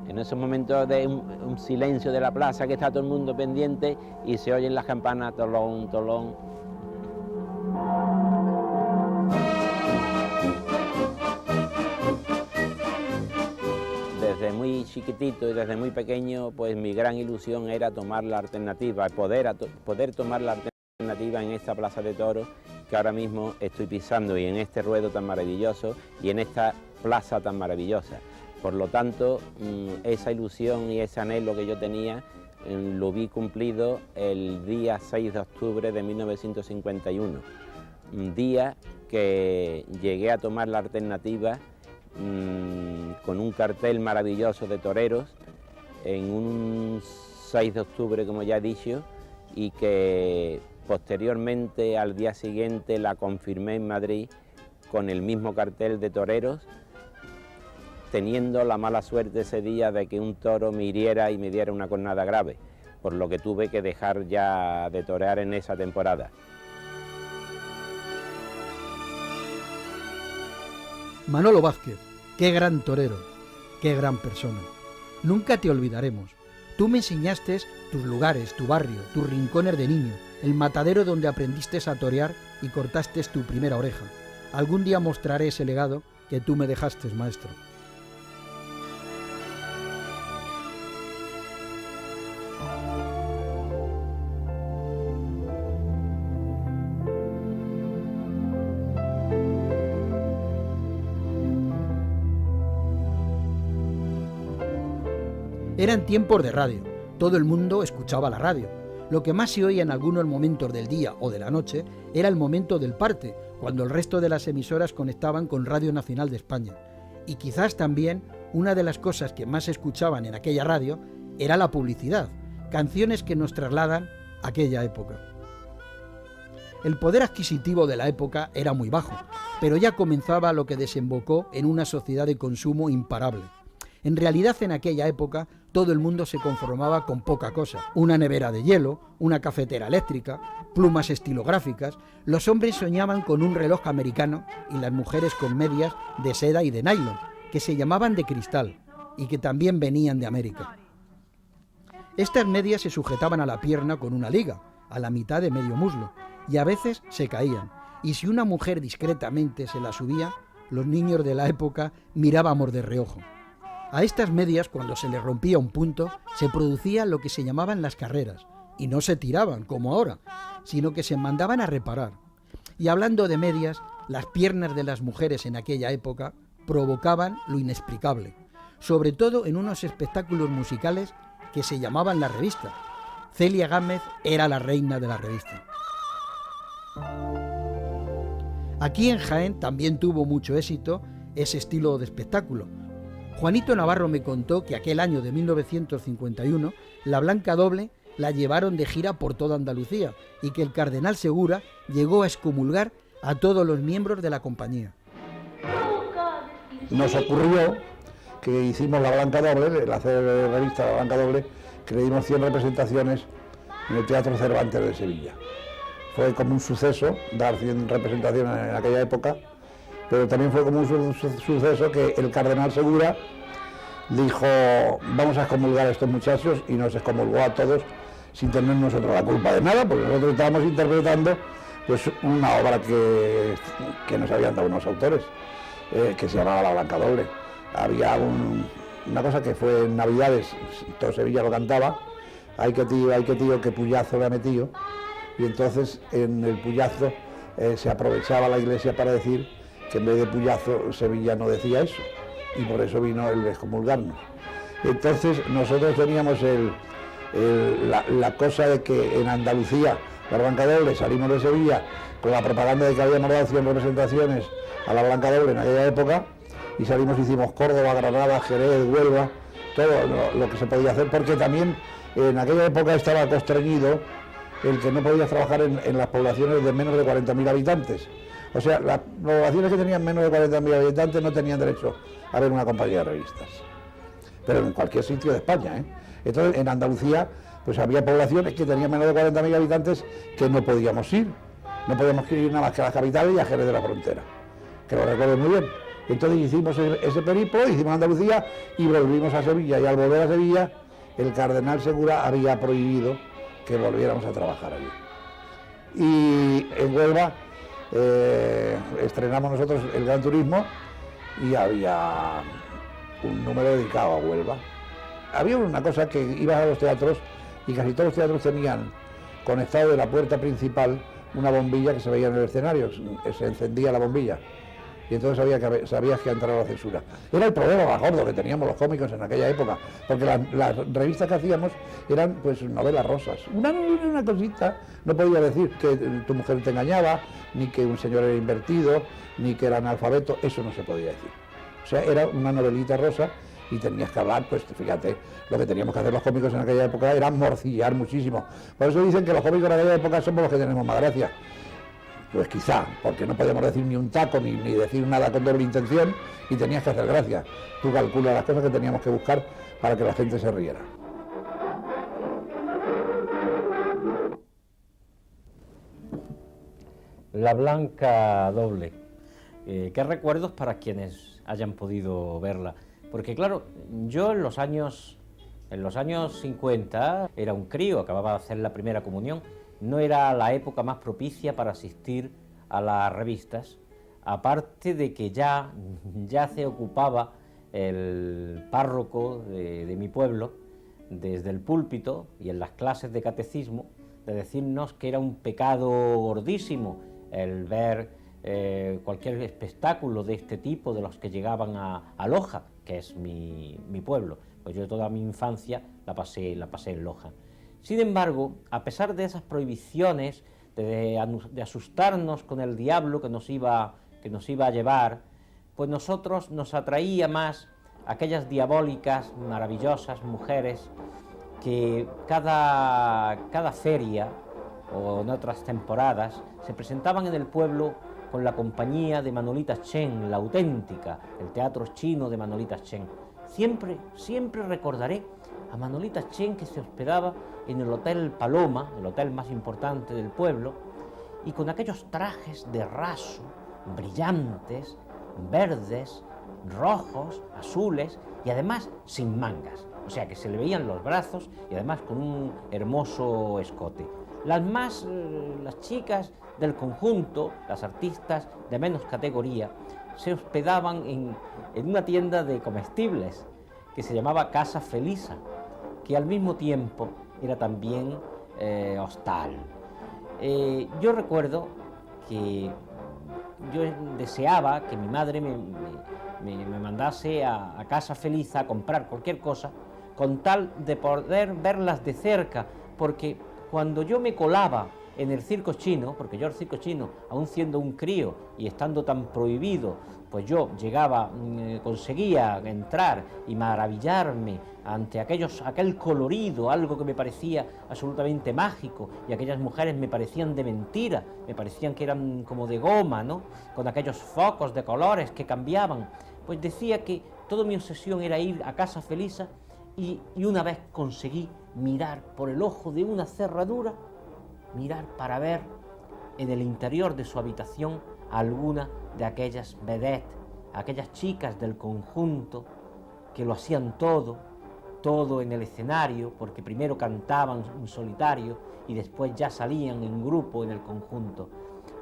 En esos momentos de un silencio de la plaza que está todo el mundo pendiente y se oyen las campanas, tolón, tolón. Desde muy chiquitito y desde muy pequeño, pues mi gran ilusión era tomar la alternativa, poder tomar la alternativa en esta plaza de toros que ahora mismo estoy pisando y en este ruedo tan maravilloso y en esta plaza tan maravillosa. Por lo tanto, esa ilusión y ese anhelo que yo tenía lo vi cumplido el día 6 de octubre de 1951, un día que llegué a tomar la alternativa con un cartel maravilloso de toreros en un 6 de octubre, como ya he dicho, y que posteriormente al día siguiente la confirmé en Madrid con el mismo cartel de toreros, teniendo la mala suerte ese día de que un toro me hiriera y me diera una cornada grave, por lo que tuve que dejar ya de torear en esa temporada. Manolo Vázquez, qué gran torero, qué gran persona. Nunca te olvidaremos. Tú me enseñaste tus lugares, tu barrio, tus rincones de niño, el matadero donde aprendiste a torear y cortaste tu primera oreja. Algún día mostraré ese legado que tú me dejaste, maestro. Eran tiempos de radio, todo el mundo escuchaba la radio. Lo que más se oía en algunos momentos del día o de la noche era el momento del parte, cuando el resto de las emisoras conectaban con Radio Nacional de España. Y quizás también una de las cosas que más se escuchaban en aquella radio era la publicidad, canciones que nos trasladan a aquella época. El poder adquisitivo de la época era muy bajo, pero ya comenzaba lo que desembocó en una sociedad de consumo imparable. En realidad, en aquella época, todo el mundo se conformaba con poca cosa. Una nevera de hielo, una cafetera eléctrica, plumas estilográficas. Los hombres soñaban con un reloj americano y las mujeres con medias de seda y de nylon, que se llamaban de cristal y que también venían de América. Estas medias se sujetaban a la pierna con una liga, a la mitad de medio muslo, y a veces se caían. Y si una mujer discretamente se la subía, los niños de la época mirábamos de reojo. A estas medias, cuando se les rompía un punto, se producía lo que se llamaban las carreras, y no se tiraban, como ahora, sino que se mandaban a reparar. Y hablando de medias, las piernas de las mujeres en aquella época provocaban lo inexplicable, sobre todo en unos espectáculos musicales que se llamaban La Revista. Celia Gámez era la reina de la revista. Aquí en Jaén también tuvo mucho éxito ese estilo de espectáculo. Juanito Navarro me contó que aquel año de 1951 la Blanca Doble la llevaron de gira por toda Andalucía y que el cardenal Segura llegó a excomulgar a todos los miembros de la compañía. Nos ocurrió que hicimos la Blanca Doble, la revista La Blanca Doble, que le dimos 100 representaciones en el Teatro Cervantes de Sevilla. Fue como un suceso dar 100 representaciones en aquella época, pero también fue como un suceso que el cardenal Segura dijo: vamos a excomulgar a estos muchachos, y nos excomulgó a todos sin tener nosotros la culpa de nada, porque nosotros estábamos interpretando pues una obra que nos habían dado unos autores, que se llamaba La Blanca Doble. Había una cosa que fue en Navidades, todo Sevilla lo cantaba: ay que tío, que puyazo le ha metido, y entonces en el puyazo se aprovechaba la iglesia para decir que en vez de puyazo Sevilla no decía eso, y por eso vino el excomulgarnos. Entonces nosotros teníamos la cosa de que en Andalucía, la Blanca Doble, salimos de Sevilla con la propaganda de que habíamos dado 100 representaciones a la Blanca Doble en aquella época, y salimos, hicimos Córdoba, Granada, Jerez, Huelva, todo lo que se podía hacer, porque también en aquella época estaba constreñido el que no podías trabajar en las poblaciones de menos de 40.000 habitantes. O sea, las poblaciones que tenían menos de 40.000 habitantes no tenían derecho a ver una compañía de revistas. Pero en cualquier sitio de España, ¿eh? Entonces, en Andalucía, pues había poblaciones que tenían menos de 40.000 habitantes que no podíamos ir. No podíamos ir nada más que a las capitales y a Jerez de la Frontera, que lo recuerdo muy bien. Entonces hicimos ese periplo, hicimos Andalucía y volvimos a Sevilla. Y al volver a Sevilla, el cardenal Segura había prohibido que volviéramos a trabajar allí. Y en Huelva estrenamos nosotros el Gran Turismo y había un número dedicado a Huelva. Había una cosa que ibas a los teatros y casi todos los teatros tenían conectado de la puerta principal una bombilla que se veía en el escenario, se encendía la bombilla y entonces sabías que entraba la censura. Era el problema más gordo que teníamos los cómicos en aquella época, porque las revistas que hacíamos eran pues novelas rosas. Una cosita, no podía decir que tu mujer te engañaba, ni que un señor era invertido, ni que era analfabeto, eso no se podía decir. O sea, era una novelita rosa y tenías que hablar, pues fíjate, lo que teníamos que hacer los cómicos en aquella época era morcillar muchísimo. Por eso dicen que los cómicos en aquella época somos los que tenemos más gracia. Pues quizá, porque no podíamos decir ni un taco ni decir nada con doble intención y tenías que hacer gracia. Tú calculas las cosas que teníamos que buscar para que la gente se riera. La Blanca Doble. ¿Qué recuerdos para quienes hayan podido verla? Porque claro, yo en los años 50 era un crío, acababa de hacer la primera comunión, no era la época más propicia para asistir a las revistas, aparte de que ya se ocupaba el párroco de mi pueblo, desde el púlpito y en las clases de catecismo, de decirnos que era un pecado gordísimo el ver cualquier espectáculo de este tipo, de los que llegaban a Loja, que es mi pueblo. Pues yo toda mi infancia la pasé en Loja. Sin embargo, a pesar de esas prohibiciones, de asustarnos con el diablo que nos iba a llevar, pues nosotros nos atraía más aquellas diabólicas, maravillosas mujeres que cada feria o en otras temporadas se presentaban en el pueblo con la compañía de Manolita Chen, la auténtica, el teatro chino de Manolita Chen. Siempre recordaré a Manolita Chen, que se hospedaba en el Hotel Paloma, el hotel más importante del pueblo, y con aquellos trajes de raso, brillantes, verdes, rojos, azules y además sin mangas, o sea que se le veían los brazos y además con un hermoso escote. Las chicas del conjunto, las artistas de menos categoría, se hospedaban en una tienda de comestibles que se llamaba Casa Felisa, que al mismo tiempo era también hostal. Yo recuerdo que yo deseaba que mi madre me mandase a Casa Felisa a comprar cualquier cosa con tal de poder verlas de cerca, porque cuando yo me colaba en el circo chino, porque yo el circo chino, aún siendo un crío y estando tan prohibido, pues yo conseguía entrar y maravillarme ante aquel colorido, algo que me parecía absolutamente mágico, y aquellas mujeres me parecían de mentira, me parecían que eran como de goma, ¿no?, con aquellos focos de colores que cambiaban. Pues decía que toda mi obsesión era ir a Casa Felisa, y una vez conseguí mirar por el ojo de una cerradura, mirar para ver en el interior de su habitación a alguna de aquellas vedettes, aquellas chicas del conjunto que lo hacían todo en el escenario, porque primero cantaban en solitario y después ya salían en grupo en el conjunto.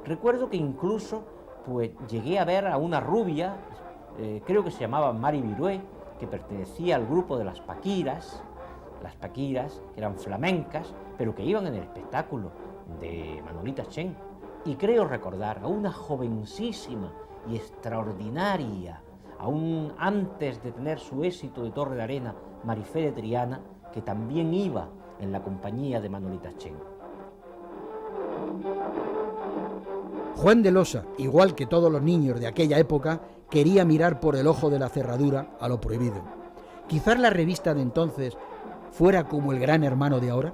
Recuerdo que incluso pues llegué a ver a una rubia, creo que se llamaba Mari Virué, que pertenecía al grupo de las Paquiras, que eran flamencas, pero que iban en el espectáculo de Manolita Chen. Y creo recordar a una jovencísima y extraordinaria, aún antes de tener su éxito de Torre de Arena, Marifé de Triana, que también iba en la compañía de Manolita Chen. Juan de Losa, igual que todos los niños de aquella época, quería mirar por el ojo de la cerradura a lo prohibido. Quizás la revista de entonces fuera como el Gran Hermano de ahora.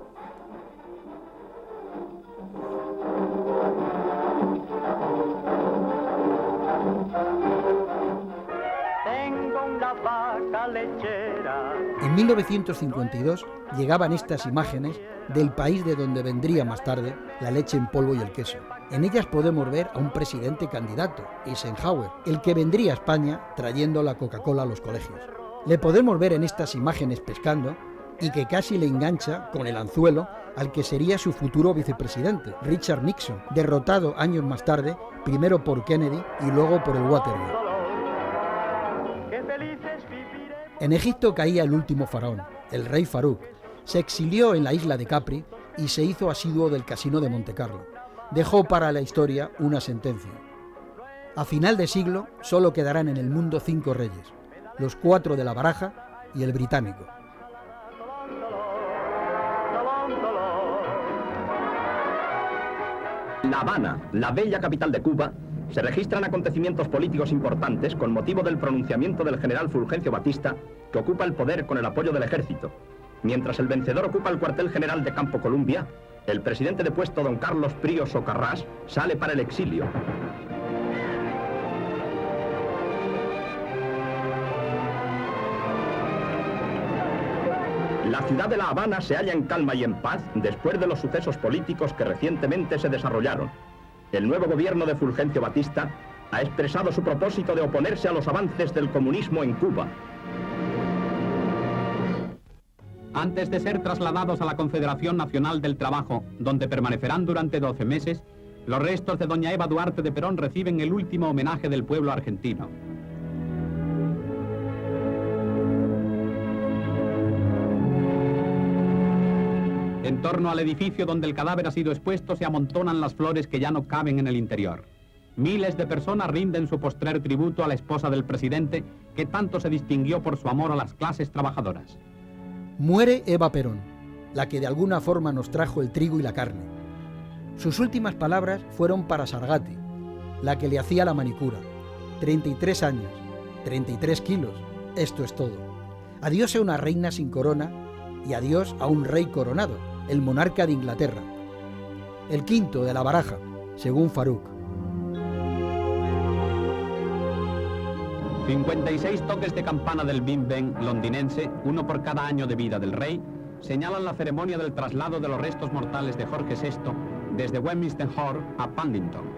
En 1952 llegaban estas imágenes del país de donde vendría más tarde la leche en polvo y el queso. En ellas podemos ver a un presidente candidato, Eisenhower, el que vendría a España trayendo la Coca-Cola a los colegios. Le podemos ver en estas imágenes pescando y que casi le engancha con el anzuelo al que sería su futuro vicepresidente, Richard Nixon, derrotado años más tarde, primero por Kennedy y luego por el Watergate. En Egipto caía el último faraón, el rey Farouk. Se exilió en la isla de Capri y se hizo asiduo del casino de Montecarlo. Dejó para la historia una sentencia. A final de siglo solo quedarán en el mundo 5 reyes, los 4 de la baraja y el británico. La Habana, la bella capital de Cuba, se registran acontecimientos políticos importantes con motivo del pronunciamiento del general Fulgencio Batista, que ocupa el poder con el apoyo del ejército. Mientras el vencedor ocupa el cuartel general de Campo Columbia, El presidente depuesto, don Carlos Prío Socarrás, sale para el exilio. La ciudad de La Habana se halla en calma y en paz después de los sucesos políticos que recientemente se desarrollaron. El nuevo gobierno de Fulgencio Batista ha expresado su propósito de oponerse a los avances del comunismo en Cuba. Antes de ser trasladados a la Confederación Nacional del Trabajo, donde permanecerán durante 12 meses, los restos de doña Eva Duarte de Perón reciben el último homenaje del pueblo argentino. En torno al edificio donde el cadáver ha sido expuesto se amontonan las flores que ya no caben en el interior. Miles de personas rinden su postrer tributo a la esposa del presidente, que tanto se distinguió por su amor a las clases trabajadoras. Muere Eva Perón, la que de alguna forma nos trajo el trigo y la carne. Sus últimas palabras fueron para Sargati, la que le hacía la manicura. 33 años, 33 kilos, esto es todo. Adiós a una reina sin corona y adiós a un rey coronado, el monarca de Inglaterra. El quinto de la baraja, según Farouk. 56 toques de campana del Big Ben londinense, uno por cada año de vida del rey, señalan la ceremonia del traslado de los restos mortales de Jorge VI desde Westminster Hall a Paddington.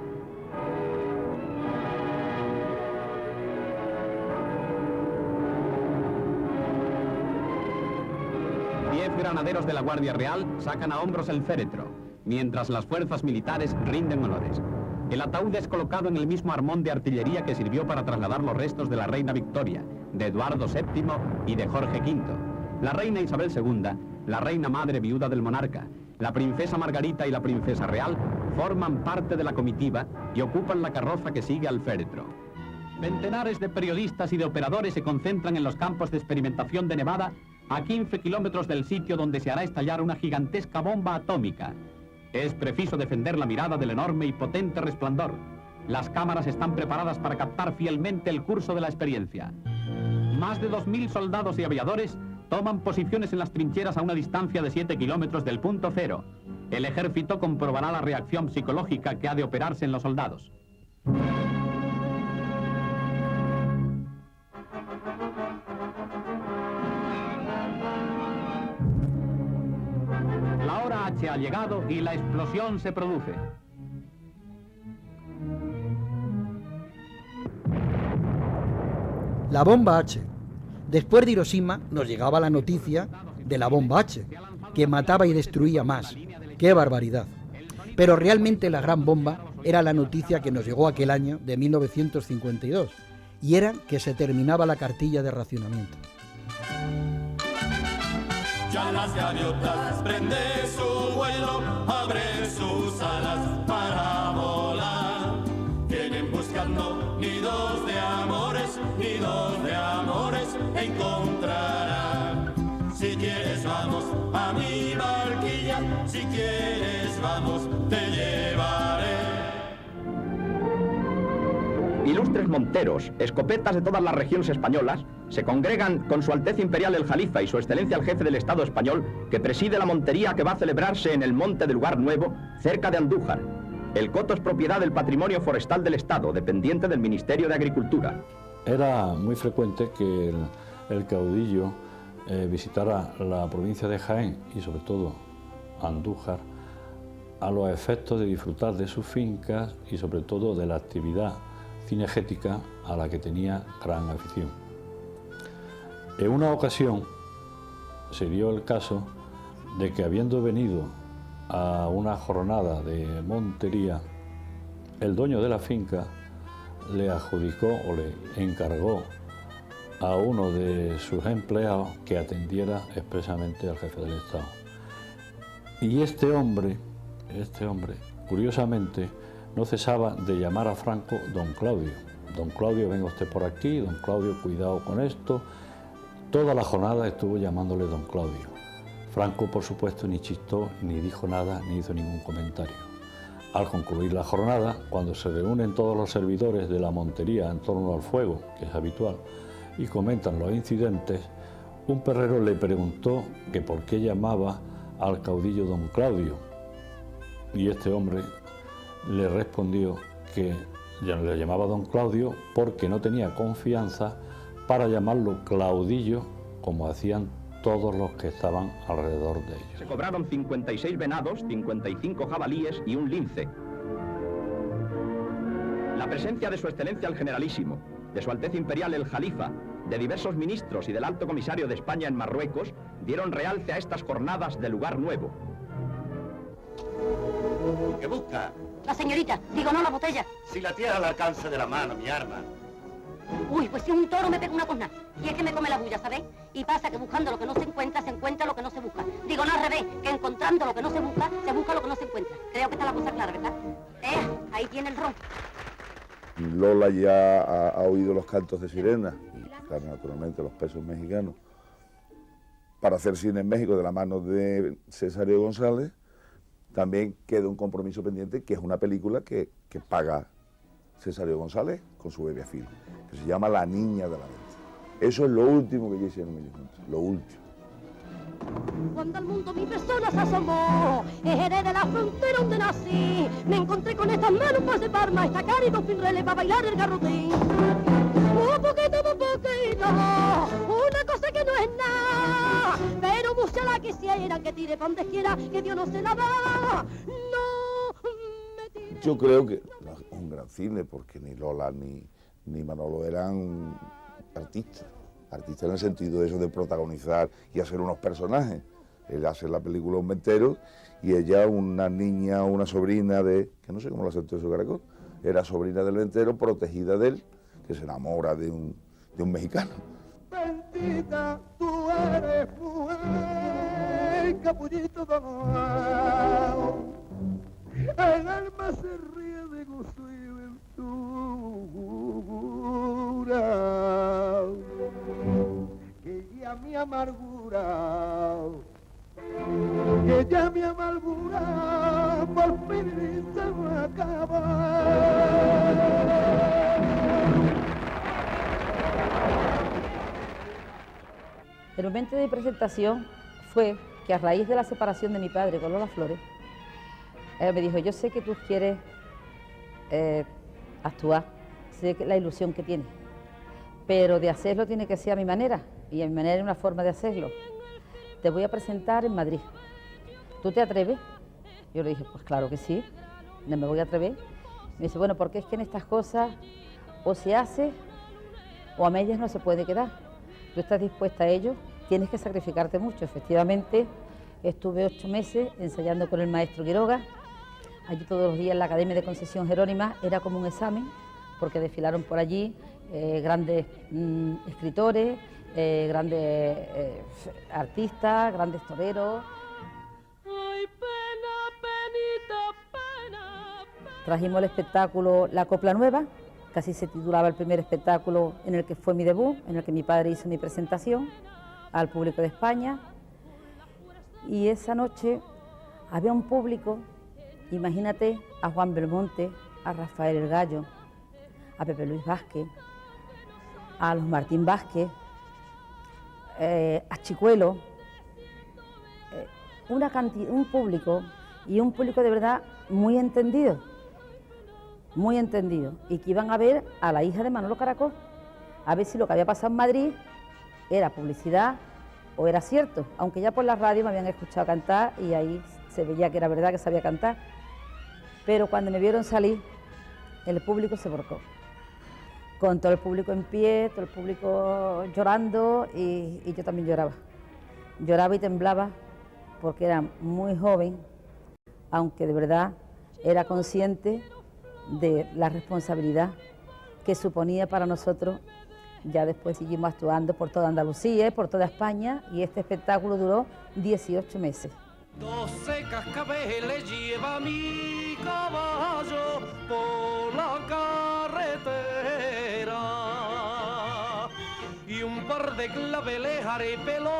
Granaderos de la Guardia Real sacan a hombros el féretro, mientras las fuerzas militares rinden honores. El ataúd es colocado en el mismo armón de artillería que sirvió para trasladar los restos de la reina Victoria, de Eduardo VII y de Jorge V. La reina Isabel II, la reina madre viuda del monarca, la princesa Margarita y la princesa real forman parte de la comitiva y ocupan la carroza que sigue al féretro. Centenares de periodistas y de operadores se concentran en los campos de experimentación de Nevada, a 15 kilómetros del sitio donde se hará estallar una gigantesca bomba atómica. Es preciso defender la mirada del enorme y potente resplandor. Las cámaras están preparadas para captar fielmente el curso de la experiencia. Más de 2.000 soldados y aviadores toman posiciones en las trincheras a una distancia de 7 kilómetros del punto cero. El ejército comprobará la reacción psicológica que ha de operarse en los soldados. La hora H ha llegado y la explosión se produce. La bomba H. Después de Hiroshima nos llegaba la noticia de la bomba H, que mataba y destruía más. ¡Qué barbaridad! Pero realmente la gran bomba era la noticia que nos llegó aquel año de 1952, y era que se terminaba la cartilla de racionamiento. Ya las gaviotas prende su vuelo, abre sus alas para volar. Vienen buscando nidos de amores encontrarán. Si quieres vamos a mi barquilla, si quieres vamos, te llevaré. Ilustres monteros, escopetas de todas las regiones españolas, se congregan con Su Alteza Imperial el Jalifa y Su Excelencia el Jefe del Estado Español, que preside la montería que va a celebrarse en el monte del Lugar Nuevo, cerca de Andújar. El coto es propiedad del Patrimonio Forestal del Estado, dependiente del Ministerio de Agricultura. Era muy frecuente que el caudillo visitara la provincia de Jaén y sobre todo Andújar a los efectos de disfrutar de sus fincas y sobre todo de la actividad cinegética a la que tenía gran afición. En una ocasión se dio el caso de que, habiendo venido a una jornada de montería, el dueño de la finca le adjudicó o le encargó a uno de sus empleados que atendiera expresamente al jefe del Estado. Y este hombre, curiosamente, no cesaba de llamar a Franco don Claudio. Don Claudio, venga usted por aquí, don Claudio, cuidado con esto. Toda la jornada estuvo llamándole don Claudio. Franco, por supuesto, ni chistó, ni dijo nada, ni hizo ningún comentario. Al concluir la jornada, cuando se reúnen todos los servidores de la montería en torno al fuego, que es habitual, y comentan los incidentes, un perrero le preguntó que por qué llamaba al caudillo don Claudio, y este hombre le respondió que ya le llamaba don Claudio porque no tenía confianza para llamarlo Claudillo, como hacían todos los que estaban alrededor de ellos. Se cobraron 56 venados, 55 jabalíes y un lince. La presencia de su excelencia el generalísimo, de su alteza imperial el jalifa, de diversos ministros y del alto comisario de España en Marruecos dieron realce a estas jornadas de lugar nuevo. ¿Qué busca? La señorita, digo no la botella. Si la tiene al alcance de la mano, mi arma. Uy, pues si un toro me pega una cornada. Y es que me come la bulla, ¿sabéis? Y pasa que buscando lo que no se encuentra lo que no se busca. Digo, no al revés, que encontrando lo que no se busca lo que no se encuentra. Creo que está la cosa clara, ¿verdad? Ahí tiene el ron. Lola ya ha oído los cantos de sirena y, claro, naturalmente, los pesos mexicanos. Para hacer cine en México de la mano de Césario González, también queda un compromiso pendiente, que es una película que paga Césario González con su bebé Film, que se llama La Niña de la Venta. Eso es lo último que yo hicieron ellos juntos, lo último. Cuando al mundo mi persona se asomó, ejeré de la frontera donde nací, me encontré con estas manos para separme, esta cara y dos finreles para bailar el garrotín. Un poquito, una cosa que no es nada, pero mucha la quisiera, que tire para donde quiera, que Dios no se la da. Yo creo que es un gran cine, porque ni Lola ni Manolo eran artistas en el sentido de eso de protagonizar y hacer unos personajes. Él hace la película Un Ventero y ella una niña, una sobrina de, que no sé cómo lo aceptó eso Caracol, era sobrina del Ventero, protegida de él, que se enamora de un mexicano. Bendita, tú eres mujer, capullito dorado. El alma se ríe de gozo y ventura, que ya mi amargura, por fin se me acaba. El momento de mi presentación fue que a raíz de la separación de mi padre con Lola Flores, él me dijo, yo sé que tú quieres actuar, sé que la ilusión que tienes, pero de hacerlo tiene que ser a mi manera, y a mi manera es una forma de hacerlo. Te voy a presentar en Madrid. ¿Tú te atreves? Yo le dije, pues claro que sí, no me voy a atrever. Me dice, bueno, porque es que en estas cosas o se hace o a medias no se puede quedar. Tú estás dispuesta a ello, tienes que sacrificarte mucho. Efectivamente, estuve 8 meses ensayando con el maestro Quiroga. Allí todos los días en la Academia de Concesión Jerónima era como un examen, porque desfilaron por allí grandes escritores, grandes artistas, grandes toreros. Trajimos el espectáculo La Copla Nueva, que así se titulaba el primer espectáculo en el que fue mi debut, en el que mi padre hizo mi presentación al público de España. Y esa noche había un público, imagínate a Juan Belmonte, a Rafael el Gallo, a Pepe Luis Vázquez, a los Martín Vázquez, a Chicuelo, un público de verdad muy entendido, y que iban a ver a la hija de Manolo Caracol, a ver si lo que había pasado en Madrid era publicidad o era cierto, aunque ya por la radio me habían escuchado cantar y ahí se veía que era verdad que sabía cantar, pero cuando me vieron salir, el público se volcó, con todo el público en pie, todo el público llorando y yo también lloraba y temblaba porque era muy joven, aunque de verdad era consciente de la responsabilidad que suponía para nosotros. Ya después seguimos actuando por toda Andalucía, por toda España, y este espectáculo duró 18 meses. 12 cascabeles lleva mi caballo por la carretera y un par de claveles haré pelo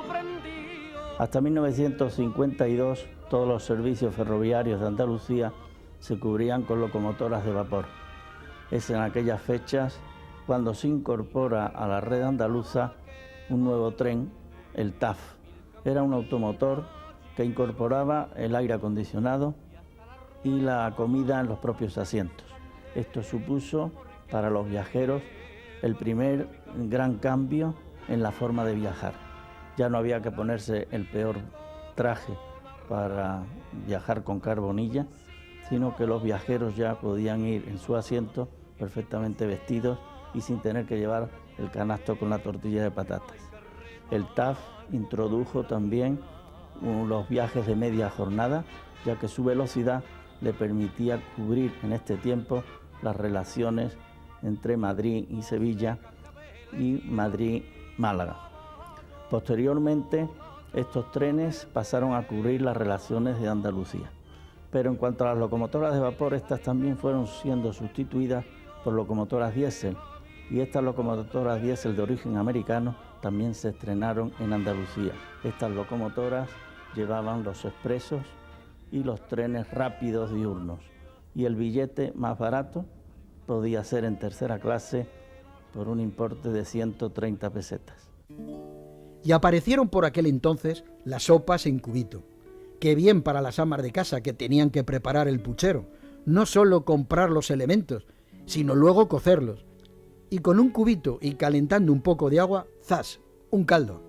prendido. Hasta 1952 todos los servicios ferroviarios de Andalucía se cubrían con locomotoras de vapor. Es en aquellas fechas cuando se incorpora a la red andaluza un nuevo tren, el TAF. Era un automotor que incorporaba el aire acondicionado, y la comida en los propios asientos. Esto supuso para los viajeros el primer gran cambio en la forma de viajar. Ya no había que ponerse el peor traje para viajar con carbonilla, sino que los viajeros ya podían ir en su asiento perfectamente vestidos y sin tener que llevar el canasto con la tortilla de patatas. El TAF introdujo también los viajes de media jornada, ya que su velocidad le permitía cubrir en este tiempo las relaciones entre Madrid y Sevilla y Madrid-Málaga. Posteriormente, estos trenes pasaron a cubrir las relaciones de Andalucía. Pero en cuanto a las locomotoras de vapor, estas también fueron siendo sustituidas por locomotoras diésel, y estas locomotoras diésel de origen americano también se estrenaron en Andalucía. Estas locomotoras llevaban los expresos y los trenes rápidos diurnos, y el billete más barato podía ser en tercera clase por un importe de 130 pesetas. Y aparecieron por aquel entonces las sopas en cubito. Qué bien para las amas de casa que tenían que preparar el puchero, no solo comprar los elementos, sino luego cocerlos. Y con un cubito y calentando un poco de agua, ¡zas!, un caldo.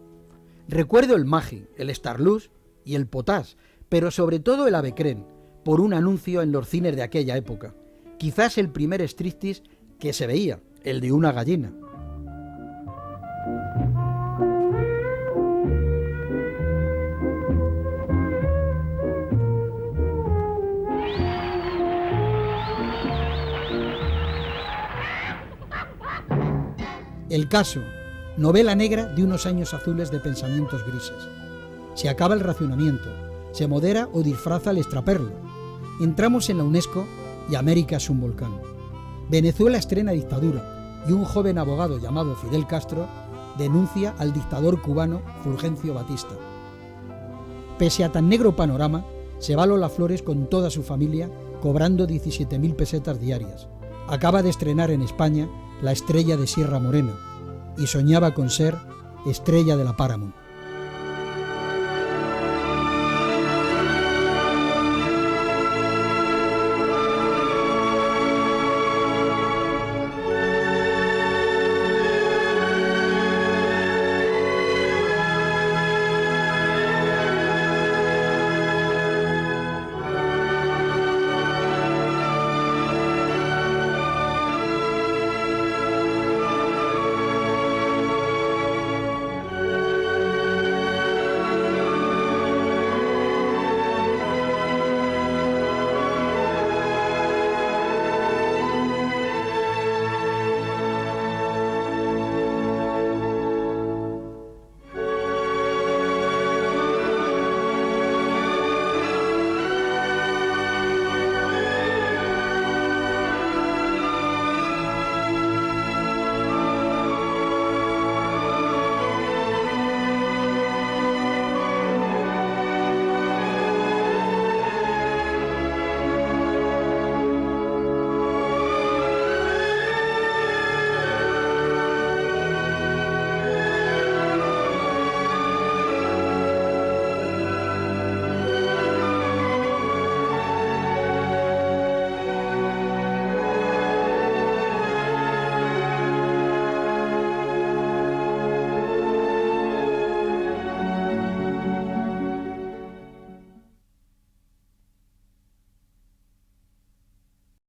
Recuerdo el Magi, el Starlus y el Potash, pero sobre todo el Avecren, por un anuncio en los cines de aquella época. Quizás el primer striptease que se veía, el de una gallina. El caso, novela negra de unos años azules de pensamientos grises. Se acaba el racionamiento, se modera o disfraza el extraperlo. Entramos en la UNESCO y América es un volcán. Venezuela estrena dictadura y un joven abogado llamado Fidel Castro denuncia al dictador cubano Fulgencio Batista. Pese a tan negro panorama, se va Lola Flores con toda su familia cobrando 17.000 pesetas diarias. Acaba de estrenar en España La estrella de Sierra Morena y soñaba con ser estrella de la Paramount.